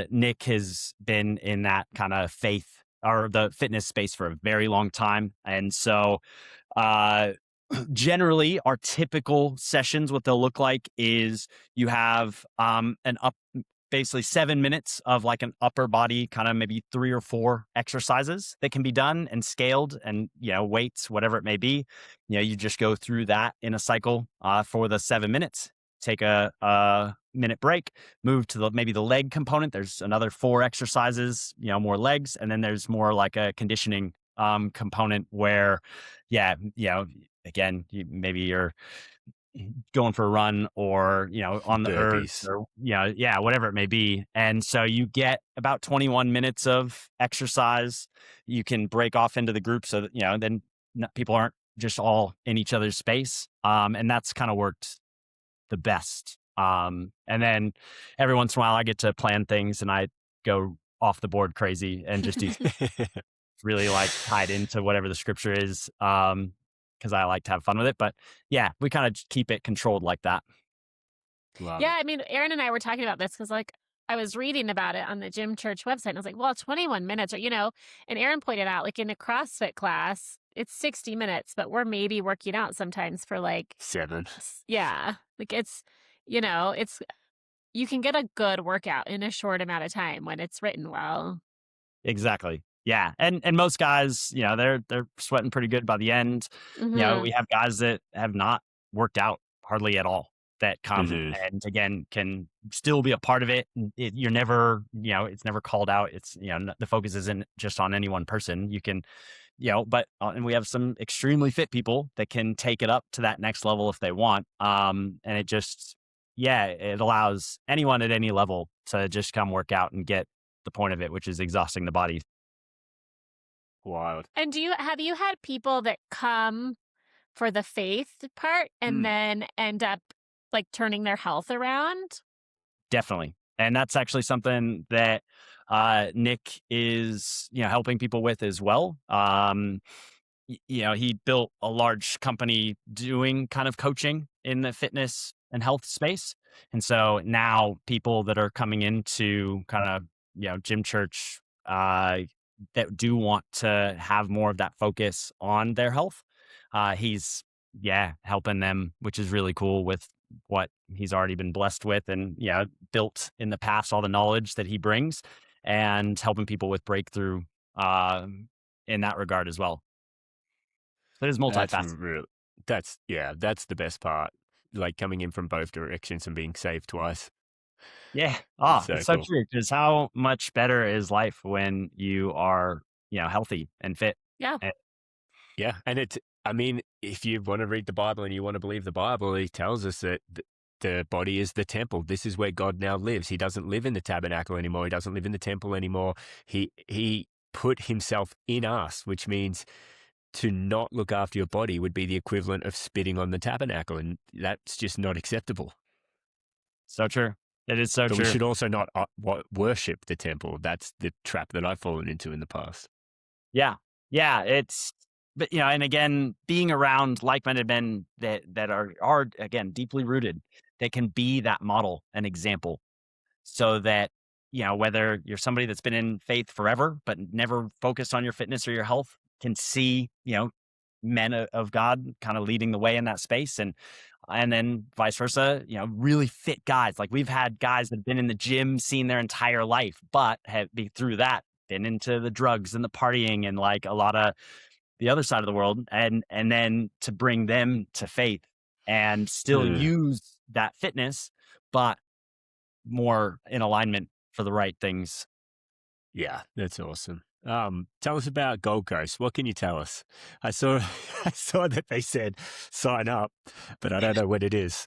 Nick has been in that kind of faith or the fitness space for a very long time, and so uh, generally our typical sessions, what they'll look like is you have basically 7 minutes of like an upper body kind of maybe 3 or 4 exercises that can be done and scaled, and weights, whatever it may be. You just go through that in a cycle for the 7 minutes, take a minute break, move to maybe the leg component. There's another 4 exercises, more legs, and then there's more like a conditioning component where again, maybe you're going for a run or on the earth Burpees. or whatever it may be, and so you get about 21 minutes of exercise. You can break off into the group so that then people aren't just all in each other's space, and that's kind of worked the best. And then every once in a while I get to plan things and I go off the board crazy and just do really like tied into whatever the scripture is, because I like to have fun with it. But yeah, we kind of keep it controlled like that. Love Yeah, it. I mean, Aaron and I were talking about this because, like, I was reading about it on the Gym Church website, and I was like, well, 21 minutes, or, and Aaron pointed out, like, in a CrossFit class, it's 60 minutes, but we're maybe working out sometimes for like, 7. yeah, like it's, you can get a good workout in a short amount of time when it's written well. Exactly. Yeah. And most guys, they're sweating pretty good by the end. Hmm. We have guys that have not worked out hardly at all that come Mhm. and again can still be a part of it. You're never, it's never called out. It's, the focus isn't just on any one person. You can, but and we have some extremely fit people that can take it up to that next level if they want. And it just, it allows anyone at any level to just come work out and get the point of it, which is exhausting the body. Wild. And have you had people that come for the faith part and then end up like turning their health around? Definitely. And that's actually something that Nick is, helping people with as well. He built a large company doing kind of coaching in the fitness and health space. And so now people that are coming into kind of, gym church that do want to have more of that focus on their health, he's, helping them, which is really cool with what he's already been blessed with and, built in the past, all the knowledge that he brings and helping people with breakthrough in that regard as well. So it is multifaceted. That's the best part. Like coming in from both directions and being saved twice. Yeah. It's so cool. true. Because how much better is life when you are, healthy and fit? Yeah. Yeah. And if you want to read the Bible and you want to believe the Bible, he tells us that the body is the temple. This is where God now lives. He doesn't live in the tabernacle anymore. He doesn't live in the temple anymore. He put himself in us, which means to not look after your body would be the equivalent of spitting on the tabernacle. And that's just not acceptable. So true. It is so But true. we should also not worship the temple. That's the trap that I've fallen into in the past. Yeah. But and again, being around like-minded men that are again deeply rooted, that can be that model and example, so that whether you're somebody that's been in faith forever but never focused on your fitness or your health, can see men of God kind of leading the way in that space, and then vice versa, really fit guys. Like we've had guys that have been in the gym, seen their entire life, but have through that been into the drugs and the partying and like a lot of the other side of the world, and then to bring them to faith and still use that fitness, but more in alignment for the right things. Yeah, that's awesome. Tell us about Gold Coast. What can you tell us? I saw that they said sign up, but I don't know what it is.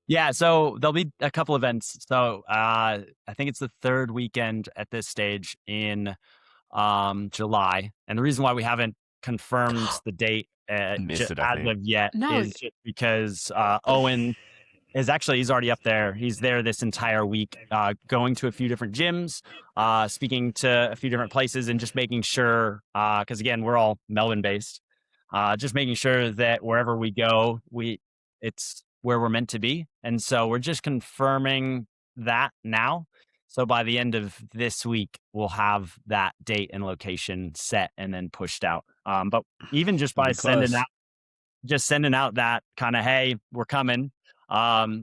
Yeah, so there'll be a couple events. So I think it's the third weekend at this stage in July, and the reason why we haven't confirmed the date as of yet is just because Owen is he's already up there. He's there this entire week, going to a few different gyms, speaking to a few different places, and just making sure, because again, we're all Melbourne based, just making sure that wherever we go, it's where we're meant to be. And so we're just confirming that now. So by the end of this week, we'll have that date and location set and then pushed out. But even just by sending out that kind of, hey, we're coming.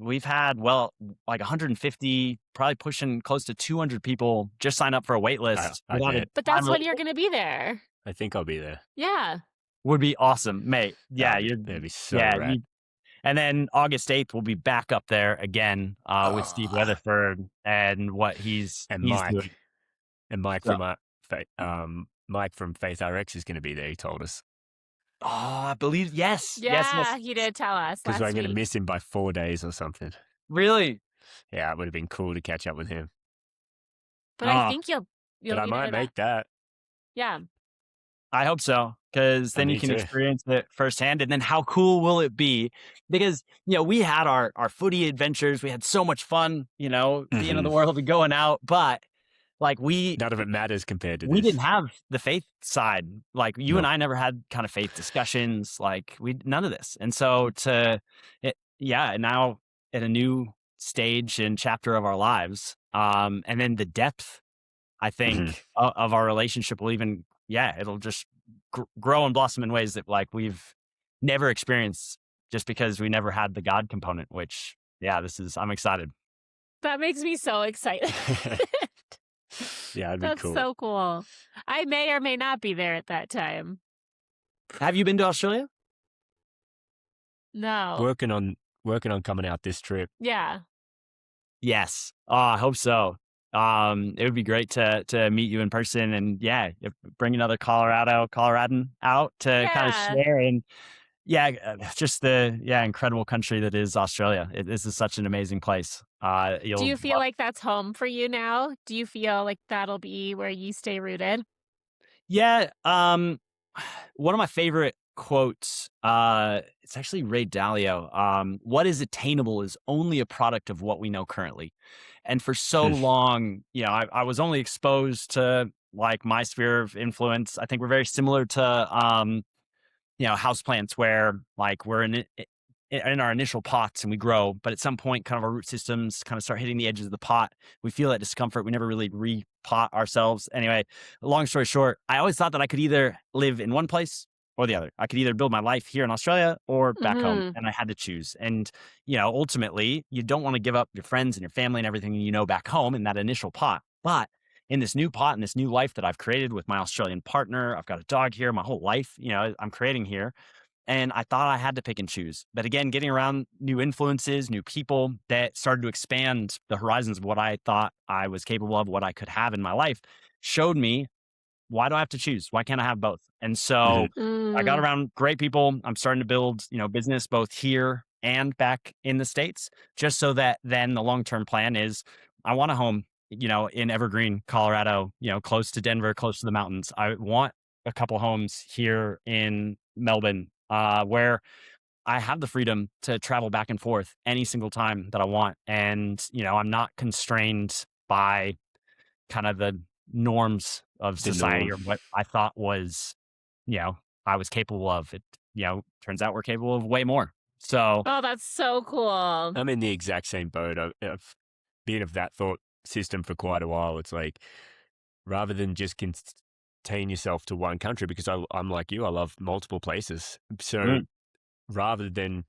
We've had like 150, probably pushing close to 200 people just sign up for a wait list. But that's when you're going to be there. I think I'll be there. Yeah. Would be awesome, mate. Yeah, that'd be so rad. And then August 8th, we'll be back up there again with Steve Weatherford and what he's Mike doing. And Mike Mike from Faith RX is going to be there. He told us. Oh, I believe yes. Yeah, he did tell us. Because we're going to miss him by 4 days or something. Really? Yeah, it would have been cool to catch up with him. But I think you'll But I might make that. Yeah. I hope so, because then you can experience it firsthand. And then how cool will it be? Because, we had our footy adventures. We had so much fun, being in the world and going out. But like none of it matters compared to this. We didn't have the faith side. Like you and I never had kind of faith discussions. Like none of this. And so now at a new stage and chapter of our lives, and then the depth, I think, of our relationship will even, it'll just grow and blossom in ways that like we've never experienced, just because we never had the God component, which, I'm excited. That makes me so excited. Yeah, that'd be cool. That's so cool. I may or may not be there at that time. Have you been to Australia? No. Working on coming out this trip. Yeah. Yes. Oh, I hope so. It would be great to meet you in person, and bring another Coloradan out to kind of share. And Yeah, just the incredible country that is Australia. This is such an amazing place. Do You'll you feel like that's home for you now? Do you feel like that'll be where you stay rooted? Yeah, one of my favorite quotes, it's actually Ray Dalio. What is attainable is only a product of what we know currently. And for so long, I was only exposed to like my sphere of influence. I think we're very similar to houseplants where like we're in our initial pots and we grow, but at some point, kind of our root systems kind of start hitting the edges of the pot. We feel that discomfort. We never really repot ourselves. Anyway, long story short, I always thought that I could either live in one place or the other. I could either build my life here in Australia or back home, Mhm. and I had to choose. And ultimately, you don't want to give up your friends and your family and everything back home in that initial pot, but in this new pot, in this new life that I've created with my Australian partner, I've got a dog here, my whole life, I'm creating here. And I thought I had to pick and choose. But again, getting around new influences, new people that started to expand the horizons of what I thought I was capable of, what I could have in my life, showed me, why do I have to choose? Why can't I have both? And so Mhm. I got Mm. around great people. I'm starting to build, business both here and back in the States, just so that then the long-term plan is I want a home, in Evergreen, Colorado, close to Denver, close to the mountains. I want a couple homes here in Melbourne, where I have the freedom to travel back and forth any single time that I want. And, I'm not constrained by kind of the norms of The society norm. or what I thought was, you know, I was capable of. It, turns out we're capable of way more. So, Oh, that's so cool. I'm in the exact same boat. I've been of that thought system for quite a while. It's like, rather than just contain yourself to one country, because I'm like you, I love multiple places. So mm, rather than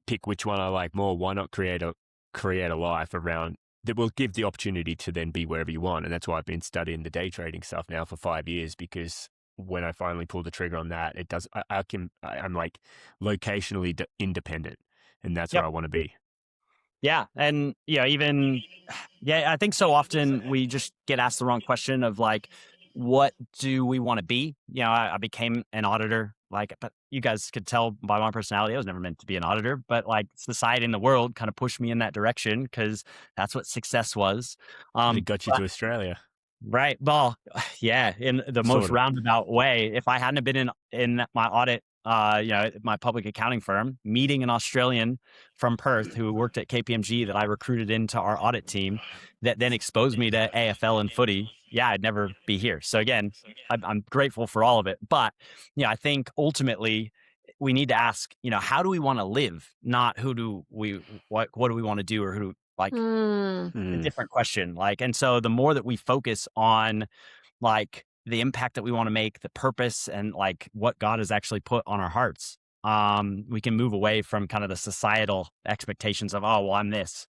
pick which one I like more, why not create a life around that will give the opportunity to then be wherever you want? And that's why I've been studying the day trading stuff now for 5 years, because when I finally pull the trigger on that, it does. I'm like locationally independent, and that's where yep. I want to be. Yeah. And, even, yeah, I think so often we just get asked the wrong question of like, what do we want to be? I became an auditor, like, but you guys could tell by my personality, I was never meant to be an auditor, but like society and the world kind of pushed me in that direction because that's what success was. And it got you But to Australia, right. Well, yeah, in the most sort of. roundabout way. If I hadn't have been in my audit, my public accounting firm, meeting an Australian from Perth who worked at KPMG that I recruited into our audit team, that then exposed me to AFL and footy. Yeah, I'd never be here. So again, I'm grateful for all of it. But I think ultimately we need to ask, how do we want to live? Not who do we what do we want to do, or who like Mm. a Mm. different question. Like, and so the more that we focus on like the impact that we want to make, the purpose, and like what God has actually put on our hearts, we can move away from kind of the societal expectations of, oh, well, I'm this.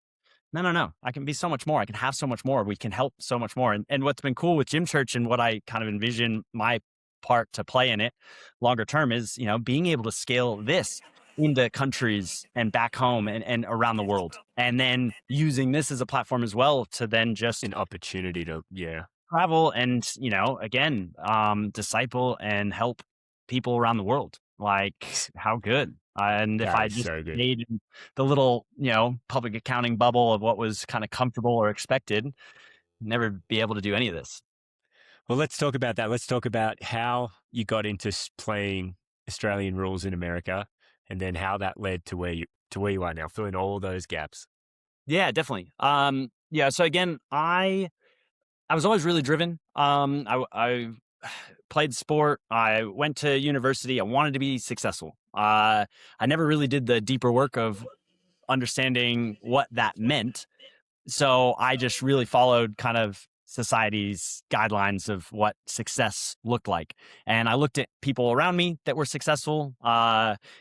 No, no, no. I can be so much more. I can have so much more. We can help so much more. And what's been cool with Gym Church and what I kind of envision my part to play in it longer term is, being able to scale this into countries and back home and around the world. And then using this as a platform as well to then just An opportunity to, yeah, travel and, again, disciple and help people around the world. Like, how good. And if that I is just so good. stayed in the little, public accounting bubble of what was kind of comfortable or expected, never be able to do any of this. Well, let's talk about that. Let's talk about how you got into playing Australian rules in America, and then how that led to where you are now, filling all those gaps. Yeah, definitely. Yeah. So again, I was always really driven. I played sport. I went to university. I wanted to be successful. I never really did the deeper work of understanding what that meant. So I just really followed kind of society's guidelines of what success looked like. And I looked at people around me that were successful,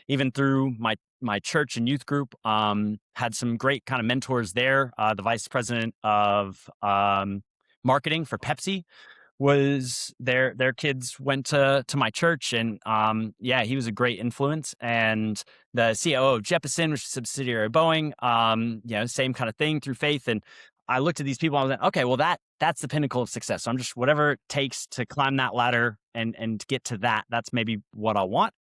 even through my church and youth group. Had some great kind of mentors there. The vice president of marketing for Pepsi was their kids went to my church, and yeah, he was a great influence. And the COO of Jeppesen, which is a subsidiary of Boeing, same kind of thing through faith. And I looked at these people, I was like, okay, well that's the pinnacle of success. So I'm just whatever it takes to climb that ladder and get to that. That's maybe what I want.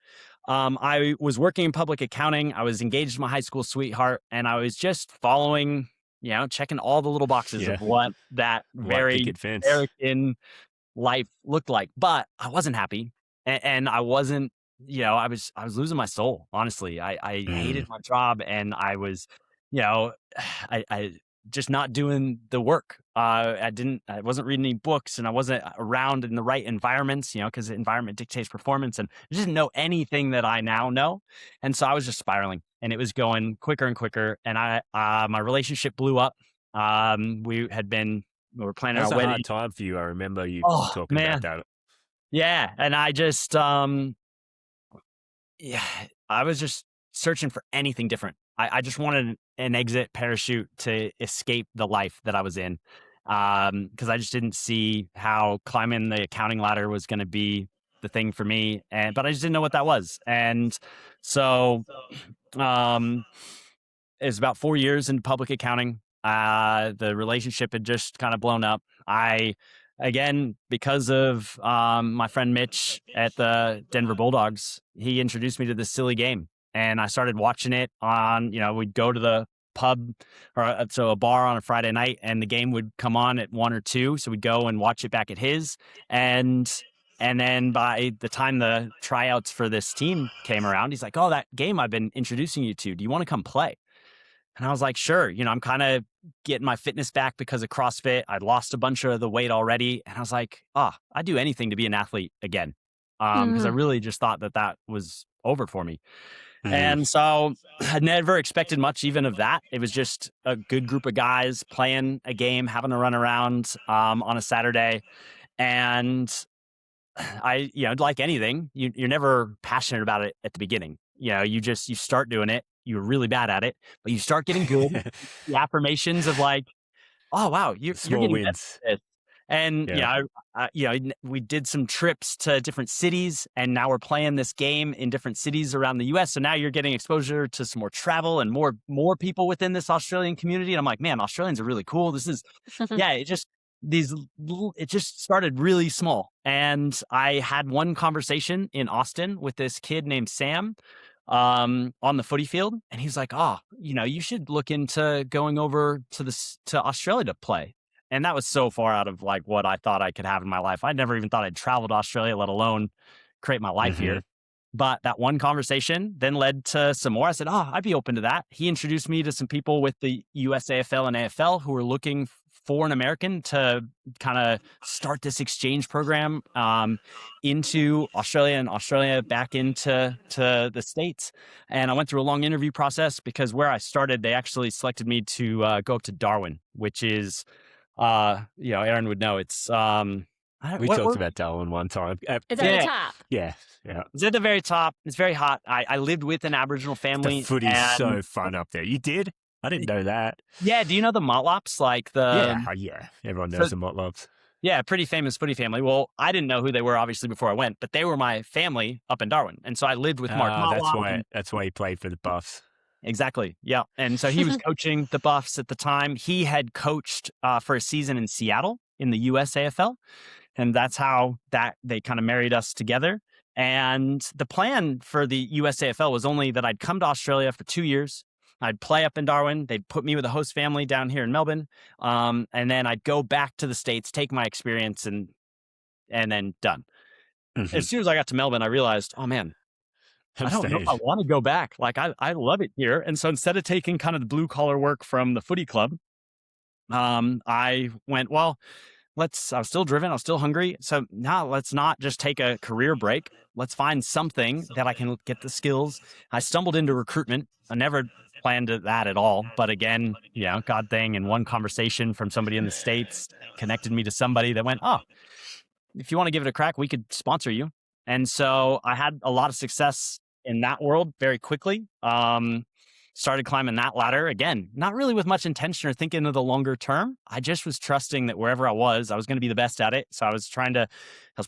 I was working in public accounting. I was engaged to my high school sweetheart, and I was just following, checking all the little boxes Yeah. of what that White very picket fence. American life looked like. But I wasn't happy, and I wasn't. I was losing my soul. Honestly, I hated my job, and I was, I just not doing the work. I wasn't reading any books, and I wasn't around in the right environments, because the environment dictates performance, and I didn't know anything that I now know. And so I was just spiraling, and it was going quicker and quicker. And my relationship blew up. We were planning That was our a wedding. hard time for you. I remember you Oh talking man. about that. Yeah. And I just, yeah, I was just searching for anything different. I just wanted an exit parachute to escape the life that I was in. Because I just didn't see how climbing the accounting ladder was going to be the thing for me. But I just didn't know what that was. And so, um, it was about 4 years in public accounting. The relationship had just kind of blown up. Again, because of my friend Mitch at the Denver Bulldogs, he introduced me to this silly game, and I started watching it on. We'd go to the pub or a bar on a Friday night, and the game would come on at 1 or 2, so we'd go and watch it back at his, and then by the time the tryouts for this team came around, he's like, "Oh, that game I've been introducing you to. Do you want to come play?" And I was like, sure. I'm kind of getting my fitness back because of CrossFit. I'd lost a bunch of the weight already. And I was like, I'd do anything to be an athlete again. Because I really just thought that was over for me. And so I never expected much even of that. It was just a good group of guys playing a game, having a run around on a Saturday. And like anything, you're never passionate about it at the beginning. You start doing it. You're really bad at it, but you start getting good. The affirmations of like, oh wow, you're Small getting wins. better at this. And we did some trips to different cities, and now we're playing this game in different cities around the U.S. So now you're getting exposure to some more travel and more people within this Australian community. And I'm like, man, Australians are really cool. This is, it just started really small. And I had one conversation in Austin with this kid named Sam on the footy field, and he's like, you should look into going over to Australia to play. And that was so far out of like what I thought I could have in my life. I never even thought I'd travel to Australia, let alone create my life here. But that one conversation then led to some more. I said, I'd be open to that. He introduced me to some people with the USAFL and AFL who were looking for an American to kind of start this exchange program into Australia and Australia back into the States. And I went through a long interview process because where I started, they actually selected me to go up to Darwin, which is, Aaron would know. It's we talked about Darwin one time. It's at the top. Yeah. It's at the very top. It's very hot. I lived with an Aboriginal family. The footy's so fun up there. You did? I didn't know that. Yeah. Do you know the Motlops? Like yeah. Everyone knows the Motlops. Yeah, pretty famous footy family. Well, I didn't know who they were obviously before I went, but they were my family up in Darwin, and so I lived with Mark Motlop. That's why he played for the Buffs. Exactly. Yeah, and so he was coaching the Buffs at the time. He had coached for a season in Seattle in the USAFL, and that's how they kind of married us together. And the plan for the USAFL was only that I'd come to Australia for 2 years. I'd play up in Darwin. They'd put me with a host family down here in Melbourne. And then I'd go back to the States, take my experience, and then done. As soon as I got to Melbourne, I realized, oh man, I don't know if I want to go back. Like I love it here. And so instead of taking kind of the blue collar work from the footy club, I went, well, I was still driven. I was still hungry. So now let's not just take a career break. Let's find something that I can get the skills. I stumbled into recruitment. I never planned that at all. But again, God thing. And one conversation from somebody in the States connected me to somebody that went, if you want to give it a crack, we could sponsor you. And so I had a lot of success in that world very quickly. Started climbing that ladder again, not really with much intention or thinking of the longer term. I just was trusting that wherever I was going to be the best at it. So I was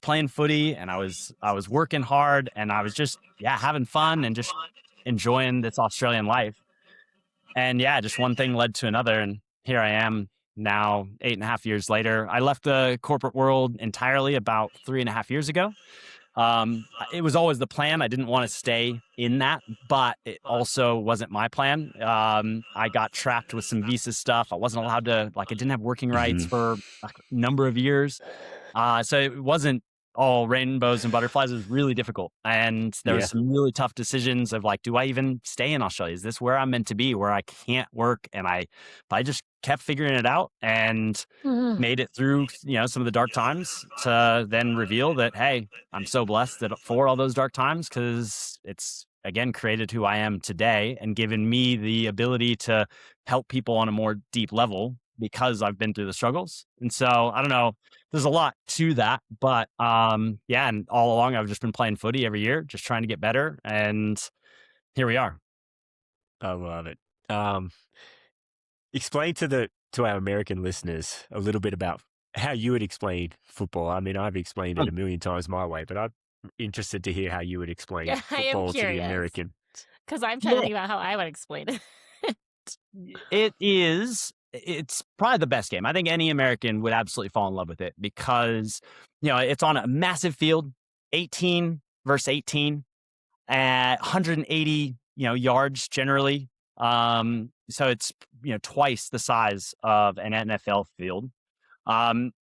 playing footy, and I was working hard, and I was just, having fun and just enjoying this Australian life. And just one thing led to another. And here I am now 8.5 years later. I left the corporate world entirely about 3.5 years ago. It was always the plan. I didn't want to stay in that, but it also wasn't my plan. I got trapped with some visa stuff. I wasn't allowed to, like, I didn't have working rights for a number of years. So it wasn't all rainbows and butterflies. It was really difficult. And there was Yeah. some really tough decisions of like, do I even stay in Australia? Is this where I'm meant to be, where I can't work? And I just kept figuring it out and made it through, some of the dark times to then reveal that, hey, I'm so blessed that for all those dark times, because it's again created who I am today and given me the ability to help people on a more deep level because I've been through the struggles. And so I don't know, there's a lot to that, but yeah, and all along I've just been playing footy every year, just trying to get better, and here we are. I love it. Explain to our American listeners a little bit about how you would explain football. I mean, I've explained it a million times my way, but I'm interested to hear how you would explain Yeah, I am football to the curious. American. Because I'm trying to Yeah. think about how I would explain it. It's probably the best game. I think any American would absolutely fall in love with it because, it's on a massive field, 18 versus 18 at 180, yards generally. So it's, twice the size of an NFL field.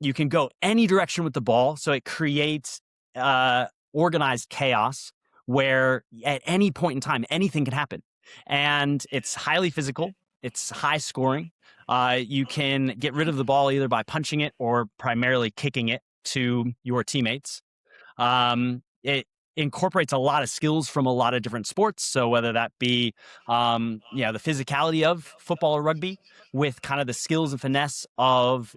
You can go any direction with the ball. So it creates organized chaos where at any point in time, anything can happen. And it's highly physical. It's high scoring. You can get rid of the ball either by punching it or primarily kicking it to your teammates. It incorporates a lot of skills from a lot of different sports. So whether that be, the physicality of football or rugby with kind of the skills and finesse of,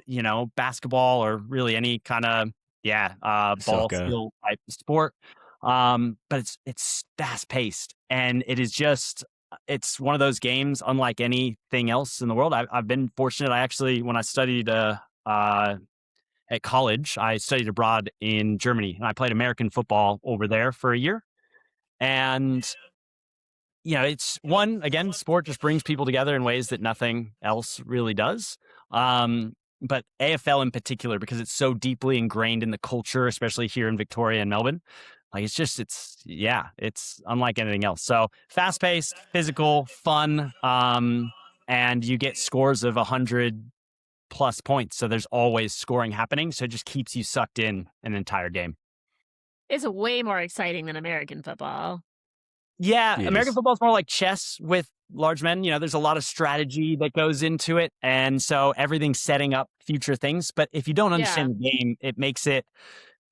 basketball or really any kind of, ball Soccer. skill type sport. But it's fast paced and it is just, it's one of those games unlike anything else in the world. I've been fortunate. I actually, when I studied, at college, I studied abroad in Germany and I played American football over there for a year. And, it's one, again, sport just brings people together in ways that nothing else really does. But AFL in particular, because it's so deeply ingrained in the culture, especially here in Victoria and Melbourne, like it's unlike anything else. So fast paced, physical, fun, and you get scores of 100 plus points. So there's always scoring happening. So it just keeps you sucked in an entire game. It's way more exciting than American football. Yeah, It American is. football is more like chess with large men. There's a lot of strategy that goes into it. And so everything's setting up future things. But if you don't understand the game, it makes it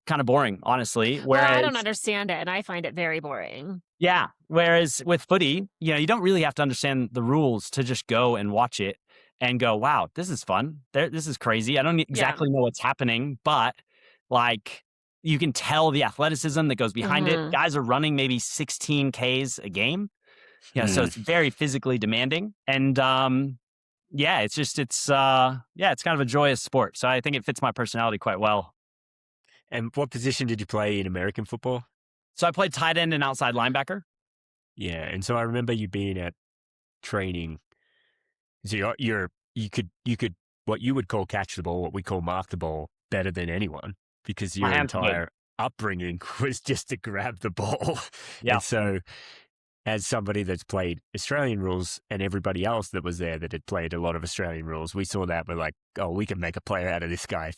kind of boring, honestly. Well, I don't Whereas, understand it, and I find it very boring. yeah, whereas with footy, you don't really have to understand the rules to just go and watch it and go, wow, this is fun. This is crazy. I don't exactly know what's happening, but like you can tell the athleticism that goes behind it. Guys are running maybe 16 Ks a game. So it's very physically demanding. And it's kind of a joyous sport. So I think it fits my personality quite well. And what position did you play in American football? So I played tight end and outside linebacker. Yeah, and so I remember you being at training. So you could what you would call catch the ball, what we call mark the ball, better than anyone because My your hands are good. entire upbringing was just to grab the ball. Yeah. And so, as somebody that's played Australian rules and everybody else that was there that had played a lot of Australian rules, we saw that we're like, oh, we can make a player out of this guy if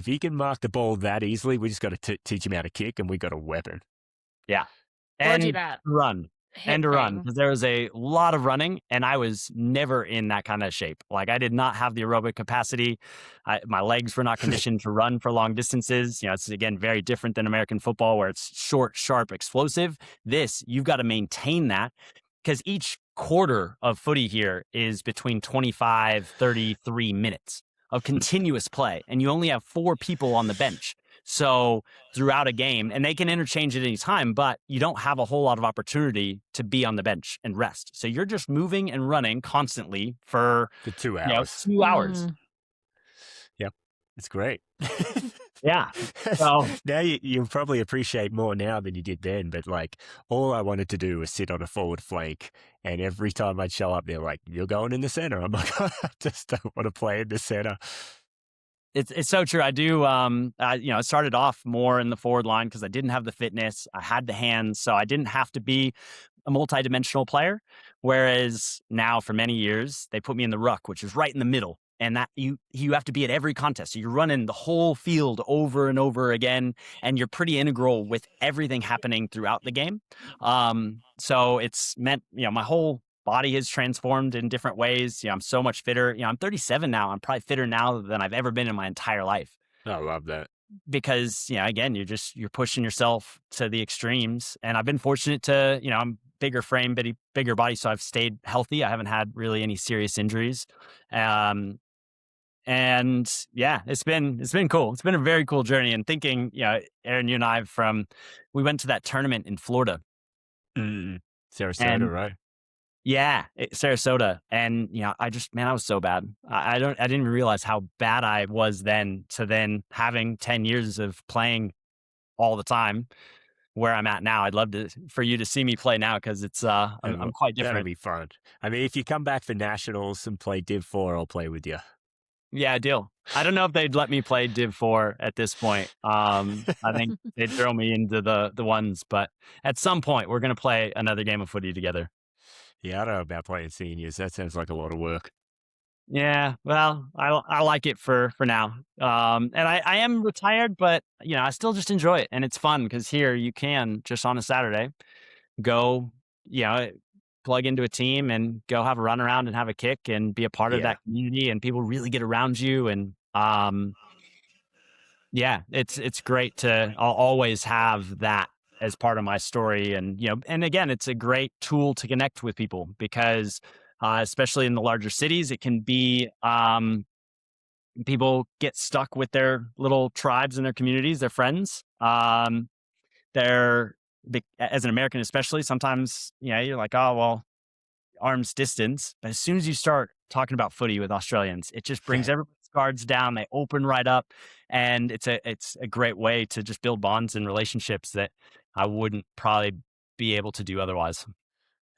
he can mark the ball that easily. We just got to teach him how to kick, and we got a weapon. Or And do that run. hit And to run, thing. because there was a lot of running, and I was never in that kind of shape. Like I did not have the aerobic capacity. My legs were not conditioned to run for long distances. It's again very different than American football, where it's short, sharp, explosive. You've got to maintain that because each quarter of footy here is between 25, 33 minutes of continuous play, and you only have 4 people on the bench. So throughout a game, and they can interchange at any time, but you don't have a whole lot of opportunity to be on the bench and rest. So you're just moving and running constantly for 2 hours. 2 hours. Yep, it's great. Yeah. So now you probably appreciate more now than you did then. But like, all I wanted to do was sit on a forward flank, and every time I'd show up, they're like, "You're going in the center." I'm like, "I just don't want to play in the center." It's so true. I do. I started off more in the forward line because I didn't have the fitness. I had the hands, so I didn't have to be a multidimensional player. Whereas now, for many years, they put me in the ruck, which is right in the middle, and that you have to be at every contest. So you're running the whole field over and over again, and you're pretty integral with everything happening throughout the game. So it's meant, my whole body has transformed in different ways. I'm so much fitter. I'm 37 now. I'm probably fitter now than I've ever been in my entire life I love that. because, again, you're pushing yourself to the extremes. And I've been fortunate to, I'm bigger frame, bigger body. So I've stayed healthy. I haven't had really any serious injuries. And yeah, it's been cool. It's been a very cool journey. And thinking, Aaron, you and I we went to that tournament in Florida. Sarasota, And right? yeah, Sarasota. And, I was so bad. I didn't even realize how bad I was then to then having 10 years of playing all the time where I'm at now. I'd love for you to see me play now because it's, I'm quite That'll different. be fun. I mean, if you come back for nationals and play Div 4, I'll play with you. Yeah, deal. I don't know if they'd let me play Div 4 at this point. I think they'd throw me into the ones, but at some point we're going to play another game of footy together. Yeah, I don't know about playing seniors. That sounds like a lot of work. Yeah, well, I like it for now. And I am retired, but I still just enjoy it, and it's fun because here you can just on a Saturday go, plug into a team and go have a run around and have a kick and be a part of that community, and people really get around you. And yeah, it's great to always have that as part of my story. And and again, it's a great tool to connect with people because especially in the larger cities, it can be people get stuck with their little tribes and their communities, their friends. They're as an American, especially, sometimes you're like, oh well, arm's distance. But as soon as you start talking about footy with Australians, it just brings everybody's guards down. They open right up, and it's a great way to just build bonds and relationships that I wouldn't probably be able to do otherwise.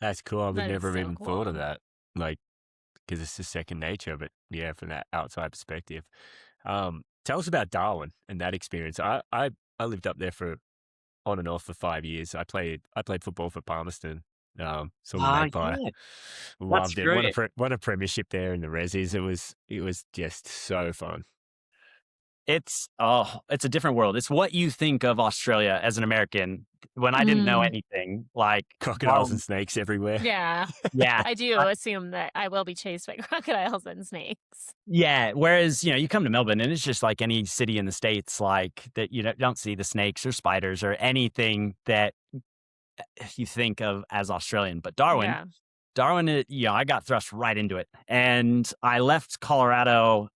That's cool. I would That is never so even thought of cool. that. Like, because it's just second nature. But yeah, from that outside perspective. Tell us about Darwin and that experience. I lived up there on and off for 5 years. I played football for Palmerston. Sort of Magpie. Yeah, that's Loved it. great. What a premiership there in the Resis. It was just so fun. It's a different world. It's what you think of Australia as an American when I didn't know anything. Like Crocodiles and snakes everywhere. Yeah. yeah, I do assume that I will be chased by crocodiles and snakes. yeah. Whereas you come to Melbourne and it's just like any city in the States, like that you don't see the snakes or spiders or anything that you think of as Australian. But Darwin, I got thrust right into it. And I left Colorado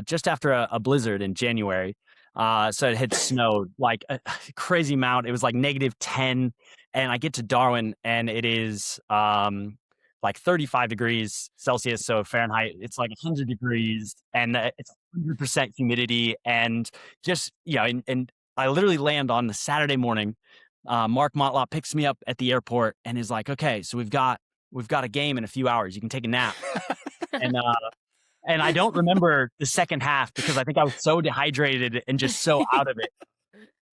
just after a blizzard in January. So it had snowed like a crazy amount. It was like -10. And I get to Darwin and it is like 35 degrees Celsius. So Fahrenheit, it's like 100 degrees and it's 100% humidity. And just, and I literally land on the Saturday morning. Mark Motlop picks me up at the airport and is like, okay, so we've got a game in a few hours. You can take a nap. And I don't remember the second half because I think I was so dehydrated and just so out of it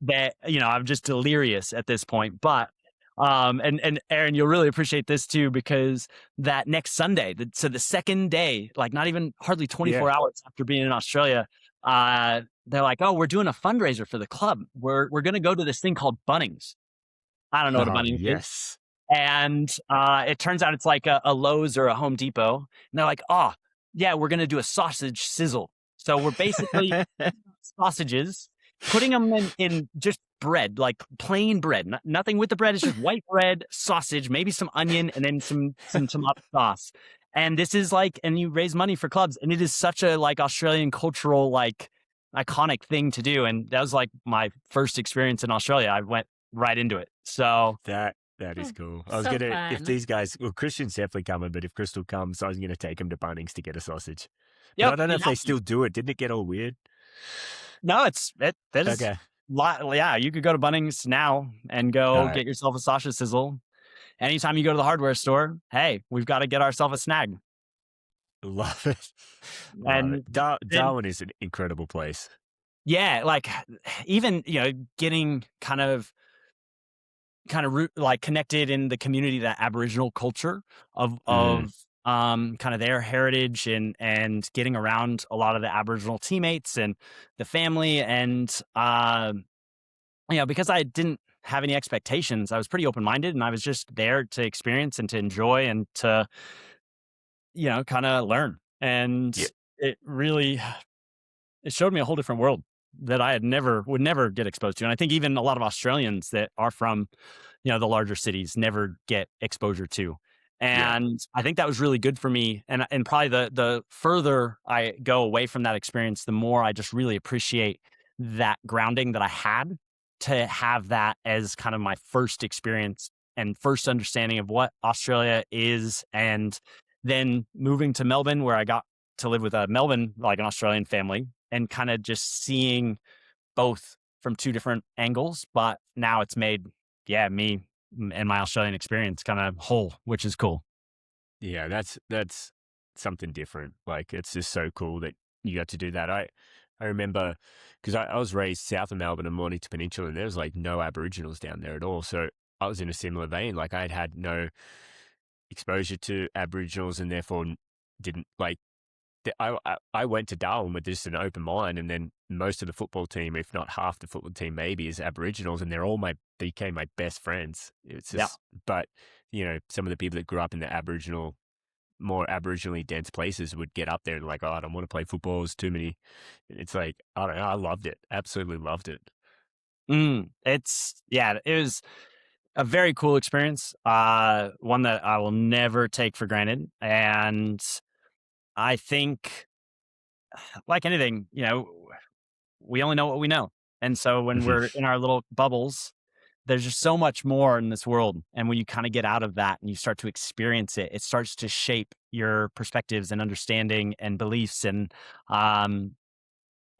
that, I'm just delirious at this point. But, and Aaron, you'll really appreciate this too, because that next Sunday, so the second day, like not even hardly 24 hours after being in Australia, they're like, oh, we're doing a fundraiser for the club. We're going to go to this thing called Bunnings. I don't know what a Bunnings is. And it turns out it's like a Lowe's or a Home Depot. And they're like, oh, yeah, we're going to do a sausage sizzle. So we're basically sausages, putting them in just bread, like plain bread, nothing with the bread. It's just white bread, sausage, maybe some onion, and then some tomato sauce. And this is like, and you raise money for clubs. And it is such a like Australian cultural, like iconic thing to do. And that was like my first experience in Australia. I went right into it. So that is cool. I was So gonna fun. if these guys, well, Christian's definitely coming, but if Crystal comes, I was gonna take him to Bunnings to get a sausage. But yep, I don't know if they still do it. Didn't it get all weird? No, that is Okay. yeah. You could go to Bunnings now and go get yourself a sausage sizzle. Anytime you go to the hardware store, hey, we've got to get ourselves a snag. Love it. Love it. And then, Darwin is an incredible place. yeah, like even, getting like connected in the community, that Aboriginal culture Mm. of kind of their heritage, and getting around a lot of the Aboriginal teammates and the family. And because I didn't have any expectations, I was pretty open-minded, and I was just there to experience and to enjoy and to, kind of learn. And Yeah. it really, it showed me a whole different world that I would never get exposed to. And I think even a lot of Australians that are from, the larger cities never get exposure to. Yeah. And I think that was really good for me. And probably the further I go away from that experience, the more I just really appreciate that grounding that I had, to have that as kind of my first experience and first understanding of what Australia is. And then moving to Melbourne, where I got to live with a Melbourne, like an Australian family, and kind of just seeing both from two different angles. But now it's made, me and my Australian experience kind of whole, which is cool. Yeah, that's something different. Like, it's just so cool that you got to do that. I remember, because I was raised south of Melbourne and Mornington Peninsula, and there's like no Aboriginals down there at all. So I was in a similar vein. Like, I'd had no exposure to Aboriginals, and therefore didn't like. I went to Darwin with just an open mind, and then most of the football team, if not half the football team, maybe, is Aboriginals, and they became my best friends. It's Yeah. just, but some of the people that grew up in the more aboriginally dense places would get up there and like, oh, I don't want to play football. It's too many. It's like, I don't know. I loved it. Absolutely loved it. It was a very cool experience. One that I will never take for granted. And I think, like anything, we only know what we know. And so when we're in our little bubbles, there's just so much more in this world. And when you kind of get out of that and you start to experience it, it starts to shape your perspectives and understanding and beliefs. And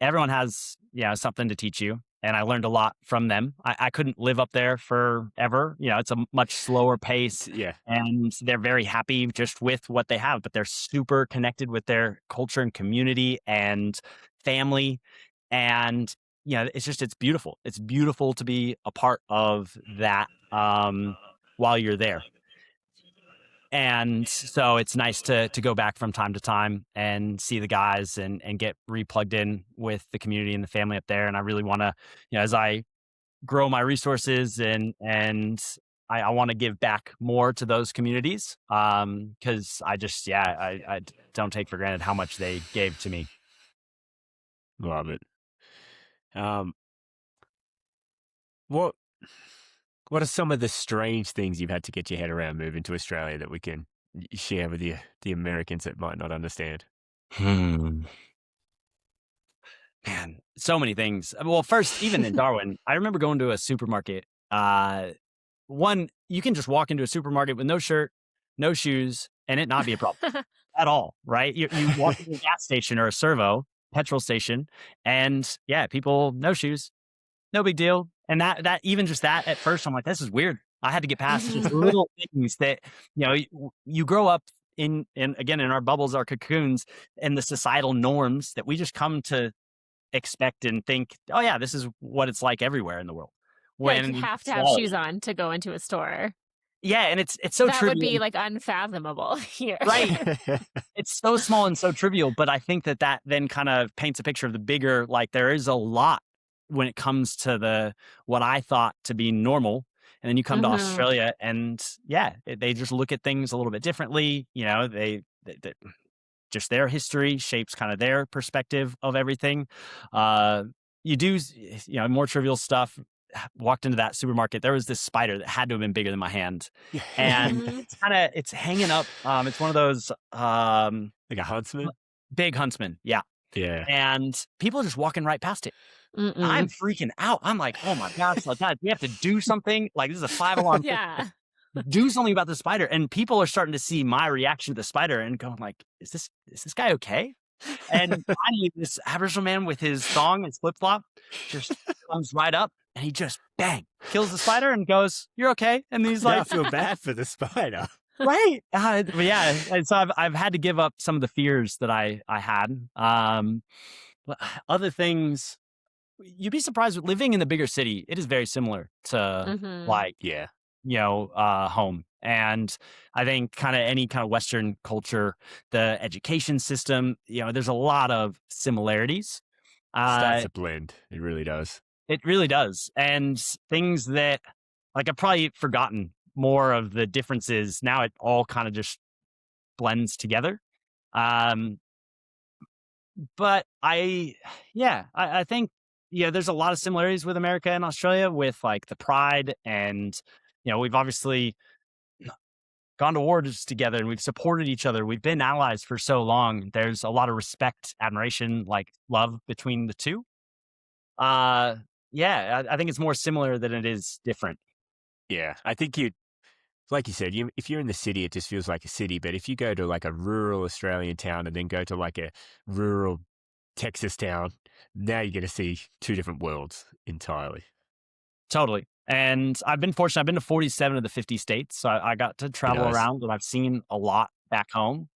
everyone has, something to teach you. And I learned a lot from them. I couldn't live up there forever. It's a much slower pace, Yeah. and they're very happy just with what they have, but they're super connected with their culture and community and family. And, it's beautiful. It's beautiful to be a part of that while you're there. And so it's nice to go back from time to time and see the guys and get replugged in with the community and the family up there. And I really want to, as I grow my resources and I want to give back more to those communities, because I don't take for granted how much they gave to me. Love it. What What are some of the strange things you've had to get your head around moving to Australia that we can share with the Americans that might not understand? Man, so many things. Well, first, even in Darwin, I remember going to a supermarket. One, you can just walk into a supermarket with no shirt, no shoes, and it not be a problem at all, right? You walk into a gas station or a servo, petrol station, and people, no shoes, no big deal. And that even just that at first, I'm like, this is weird. I had to get past just little things that, you grow up in again, in our bubbles, our cocoons, and the societal norms that we just come to expect and think, oh yeah, this is what it's like everywhere in the world. Like you have to have shoes on to go into a store. Yeah, and it's so that trivial. Would be like unfathomable here. Right. It's so small and so trivial, but I think that then kind of paints a picture of the bigger, like there is a lot when it comes to what I thought to be normal. And then you come to Australia and they just look at things a little bit differently. They just their history shapes kind of their perspective of everything. You do, more trivial stuff. Walked into that supermarket. There was this spider that had to have been bigger than my hand, and it's hanging up. It's one of those like a huntsman, big huntsman. Yeah. And people are just walking right past it. I'm freaking out. I'm like, oh my gosh, we have to do something. Like, this is a 5-alarm. Yeah. Do something about the spider. And people are starting to see my reaction to the spider and going like, is this guy okay? And finally, this Aboriginal man with his thong and flip flop just comes right up and he just bang kills the spider and goes, "You're okay." And he's like, I feel bad for the spider. Right. But yeah. And so I've had to give up some of the fears that I had. But other things, you'd be surprised with living in the bigger city. It is very similar to Hmm. like, Yeah. home. And I think kind of any kind of Western culture, the education system, there's a lot of similarities. Starts Uh, to blend. It really does. it really does. And things that like I've probably forgotten more of the differences. Now it all kind of just blends together. Um, but I think, there's a lot of similarities with America and Australia with like the pride and, we've obviously gone to wars together and we've supported each other. We've been allies for so long. There's a lot of respect, admiration, like love between the two. Uh, I think it's more similar than it is different. Yeah. I think like you said, if you're in the city, it just feels like a city. But if you go to like a rural Australian town and then go to like a rural Texas town, now you're going to see two different worlds entirely. Totally. And I've been fortunate. I've been to 47 of the 50 states. So I got to travel Nice. around and I've seen a lot back home.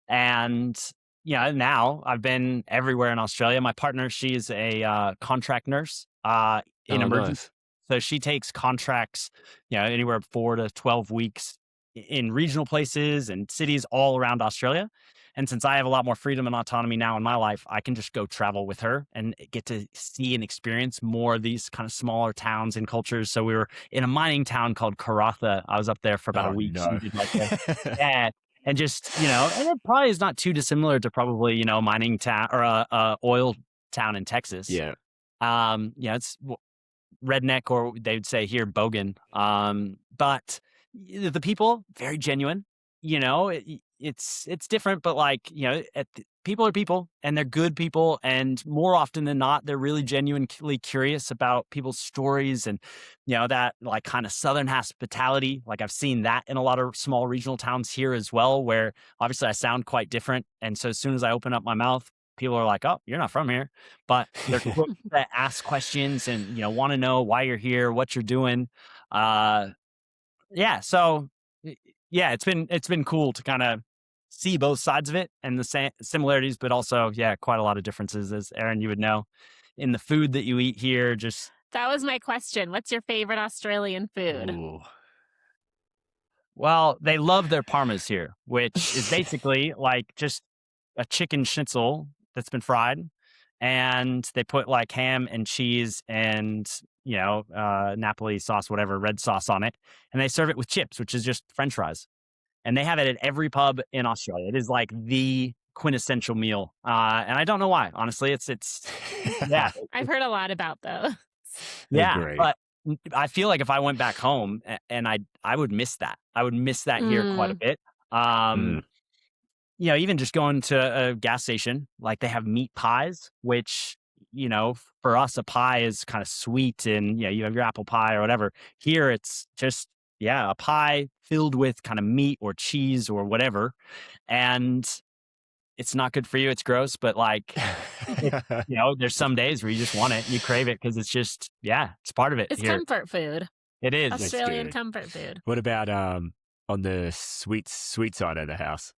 And now I've been everywhere in Australia. My partner, she's a contract nurse in Oh, emergency. nice. So she takes contracts, anywhere 4 to 12 weeks in regional places and cities all around Australia. And since I have a lot more freedom and autonomy now in my life, I can just go travel with her and get to see and experience more of these kind of smaller towns and cultures. So we were in a mining town called Karratha. I was up there for about a Oh, week. So we no. did like yeah, and just and it probably is not too dissimilar to probably mining town or a oil town in Texas. Yeah. It's redneck, or they'd say here bogan. But the people very genuine. It's different, but like people are people, and they're good people, and more often than not, they're really genuinely curious about people's stories, and that like kind of Southern hospitality. Like I've seen that in a lot of small regional towns here as well, where obviously I sound quite different, and so as soon as I open up my mouth, people are like, "Oh, you're not from here," but they're quick to ask questions and want to know why you're here, what you're doing. Uh, so it's been cool to kind of see both sides of it and the similarities, but also quite a lot of differences, as Aaron you would know, in the food that you eat here. Just That was my question. What's your favorite Australian food? Ooh. well, they love their parmas here, which is basically like just a chicken schnitzel that's been fried, and they put like ham and cheese and Napoli sauce, whatever, red sauce on it, and they serve it with chips, which is just French fries. And they have it at every pub in Australia. It is like the quintessential meal, and I don't know why. Honestly, it's yeah, I've heard a lot about those. They're yeah. great. But I feel like if I went back home and I would miss that. I would miss that here quite a Mm. bit. Um, Mm. even just going to a gas station, like they have meat pies, which, for us, a pie is kind of sweet and, you have your apple pie or whatever. Here, it's just, a pie filled with kind of meat or cheese or whatever. And it's not good for you. It's gross, but like, there's some days where you just want it and you crave it because it's just, it's part of it It's here. comfort food. It is. Australian good. comfort food. What about on the sweet side of the house?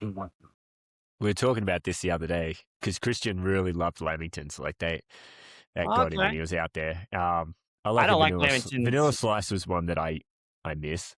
We were talking about this the other day because Christian really loved Lamingtons. Like that got him when Okay. he was out there. I I like a don't like vanilla Lamingtons. slice was one that I miss.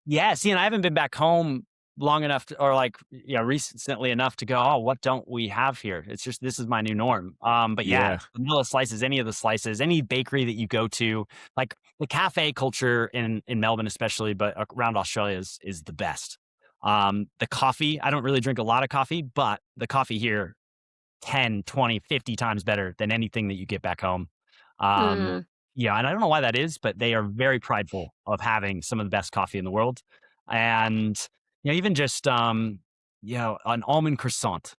Yeah, see, and I haven't been back home long enough to, or like, recently enough to go, oh, what don't we have here? It's just, this is my new norm. But Yeah. vanilla slices, any of the slices, any bakery that you go to, like the cafe culture in Melbourne, especially, but around Australia is the best. The coffee, I don't really drink a lot of coffee, but the coffee here, 10, 20, 50 times better than anything that you get back home. Um, Mm. and I don't know why that is, but they are very prideful of having some of the best coffee in the world. And, even just, an almond croissant.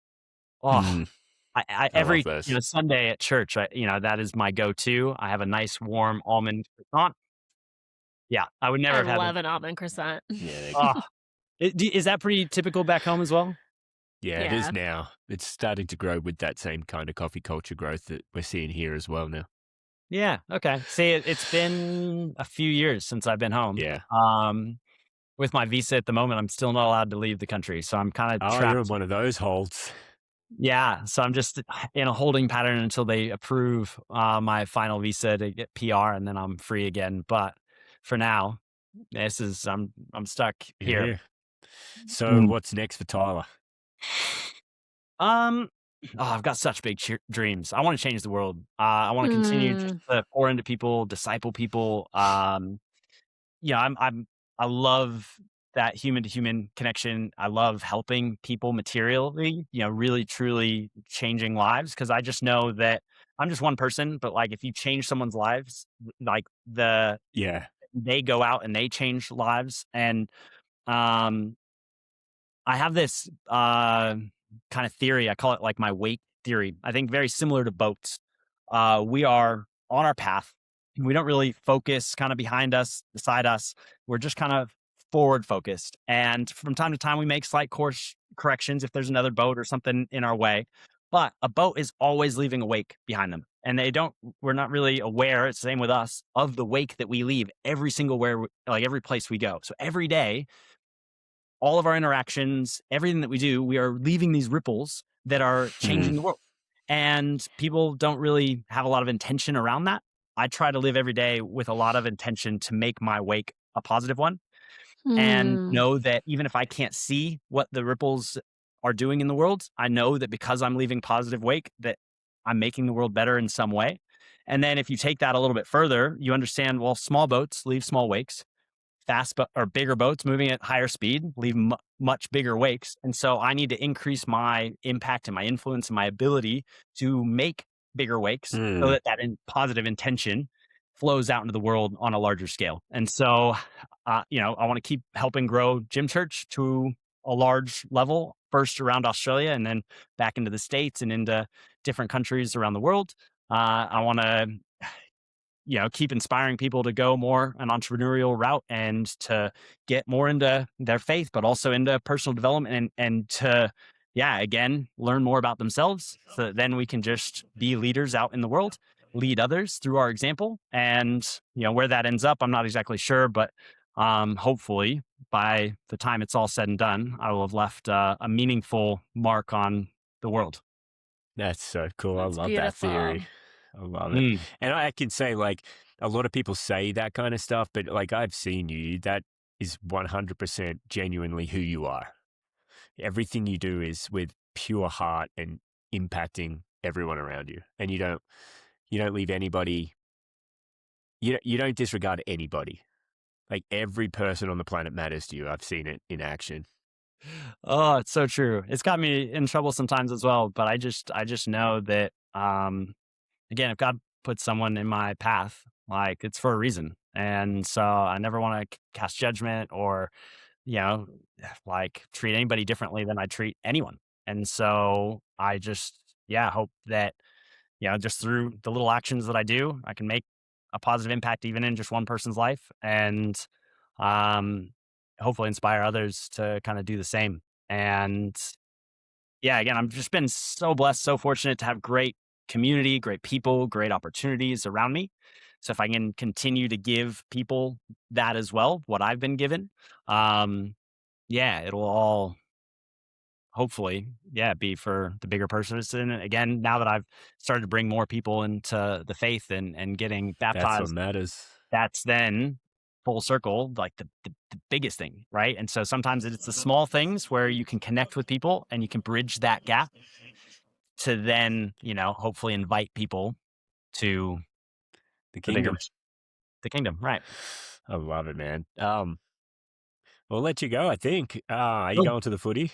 Oh, Mm, I I love every, those. Sunday at church, that is my go-to. I have a nice warm almond croissant. Yeah, I would never I have had love an almond croissant. Yeah, Oh, is that pretty typical back home as well? yeah, it Yeah. is now. It's starting to grow with that same kind of coffee culture growth that we're seeing here as well now. Yeah. Okay. See, it's been a few years since I've been home. Yeah. with my visa at the moment, I'm still not allowed to leave the country. So I'm kind of Oh, you're in trapped. one of those holds. Yeah. So I'm just in a holding pattern until they approve my final visa to get PR, and then I'm free again. But for now, I'm stuck here. Yeah. So Mm. what's next for Tyler? Oh, I've got such big dreams. I want to change the world. I want to continue just to pour into people, disciple people. I love that human to human connection. I love helping people materially, really truly changing lives. Cause I just know that I'm just one person, but like if you change someone's lives, like Yeah. they go out and they change lives. And um I have this kind of theory. I call it like my wake theory. I think very similar to boats. We are on our path. We don't really focus kind of behind us, beside us. We're just kind of forward focused. And from time to time, we make slight course corrections if there's another boat or something in our way. But a boat is always leaving a wake behind them. And we're not really aware, it's the same with us, of the wake that we leave every single like every place we go. So every day, all of our interactions, everything that we do, we are leaving these ripples that are changing the world. And people don't really have a lot of intention around that. I try to live every day with a lot of intention to make my wake a positive one, and know that even if I can't see what the ripples are doing in the world, I know that because I'm leaving positive wake, that I'm making the world better in some way. And then if you take that a little bit further, you understand, well, small boats leave small wakes, or bigger boats moving at higher speed leave much bigger wakes. And so I need to increase my impact and my influence and my ability to make bigger wakes so that positive intention flows out into the world on a larger scale. And so, I want to keep helping grow Gym Church to a large level, first around Australia and then back into the States and into different countries around the world. I want to keep inspiring people to go more an entrepreneurial route and to get more into their faith, but also into personal development and to, again, learn more about themselves so that then we can just be leaders out in the world, lead others through our example. And, where that ends up, I'm not exactly sure, but hopefully by the time it's all said and done, I will have left a meaningful mark on the world. That's so cool. That's I love that beautiful. theory. I love it. And I can say, like, a lot of people say that kind of stuff, but like I've seen you, that is 100% genuinely who you are. Everything you do is with pure heart and impacting everyone around you. And you don't leave anybody, you don't disregard anybody. Like every person on the planet matters to you. I've seen it in action. Oh, it's so true. It's got me in trouble sometimes as well, but I just know that again, if God puts someone in my path, like it's for a reason. And so I never want to cast judgment or, like treat anybody differently than I treat anyone. And so I just, hope that, just through the little actions that I do, I can make a positive impact even in just one person's life, and um, hopefully inspire others to kind of do the same. And again, I've just been so blessed, so fortunate to have great community, great people, great opportunities around me. So if I can continue to give people that as well, what I've been given, it'll all hopefully, be for the bigger person. And again, now that I've started to bring more people into the faith and getting That's what baptized, matters. that's then full circle, like the biggest thing, right? And so sometimes it's the small things where you can connect with people and you can bridge that gap to then, hopefully invite people to The the bigger kingdom. the kingdom, right? I love it, man. We'll let you go, I think. Are you Cool. going to the footy?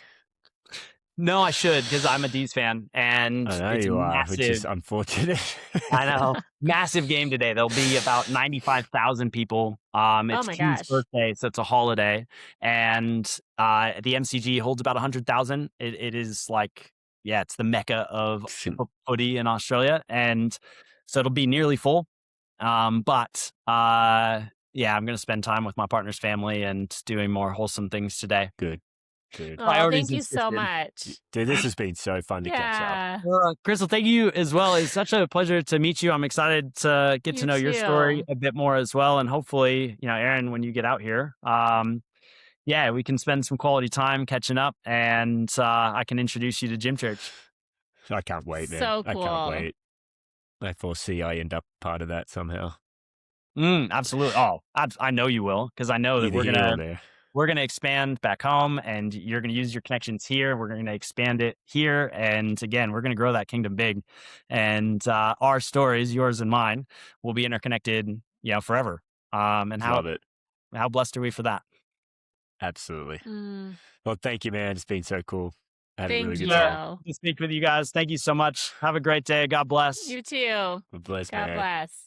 No, I should, because I'm a D's fan and I know it's you are, which massive. is unfortunate. I know. Massive game today. There'll be about 95,000 people. Oh It's my Q's gosh. birthday, so it's a holiday. And the MCG holds about 100,000. It is like, it's the mecca of footy in Australia. And so it'll be nearly full. But I'm going to spend time with my partner's family and doing more wholesome things today. Good. Oh, Priorities thank you so shifted. much. Dude, this has been so fun to catch up. Yeah. Crystal, thank you as well. It's such a pleasure to meet you. I'm excited to get to You know your story too. a bit more as well. And hopefully, Aaron, when you get out here, yeah, we can spend some quality time catching up, and I can introduce you to Gym Church. I can't wait, man. So I can't cool. wait. I foresee I end up part of that somehow. Absolutely. Oh, I know you will, because I know that Either here or there. we're gonna expand back home, and you're gonna use your connections here. We're gonna expand it here, and again, we're gonna grow that kingdom big. And our stories, yours and mine, will be interconnected, forever. And Love it. how blessed are we for that? Absolutely. Mm, Well, thank you, man. It's been so cool. I had a really thank good time. you. To speak with you guys. Thank you so much. Have a great day. God bless. You too. Bless, God man. bless.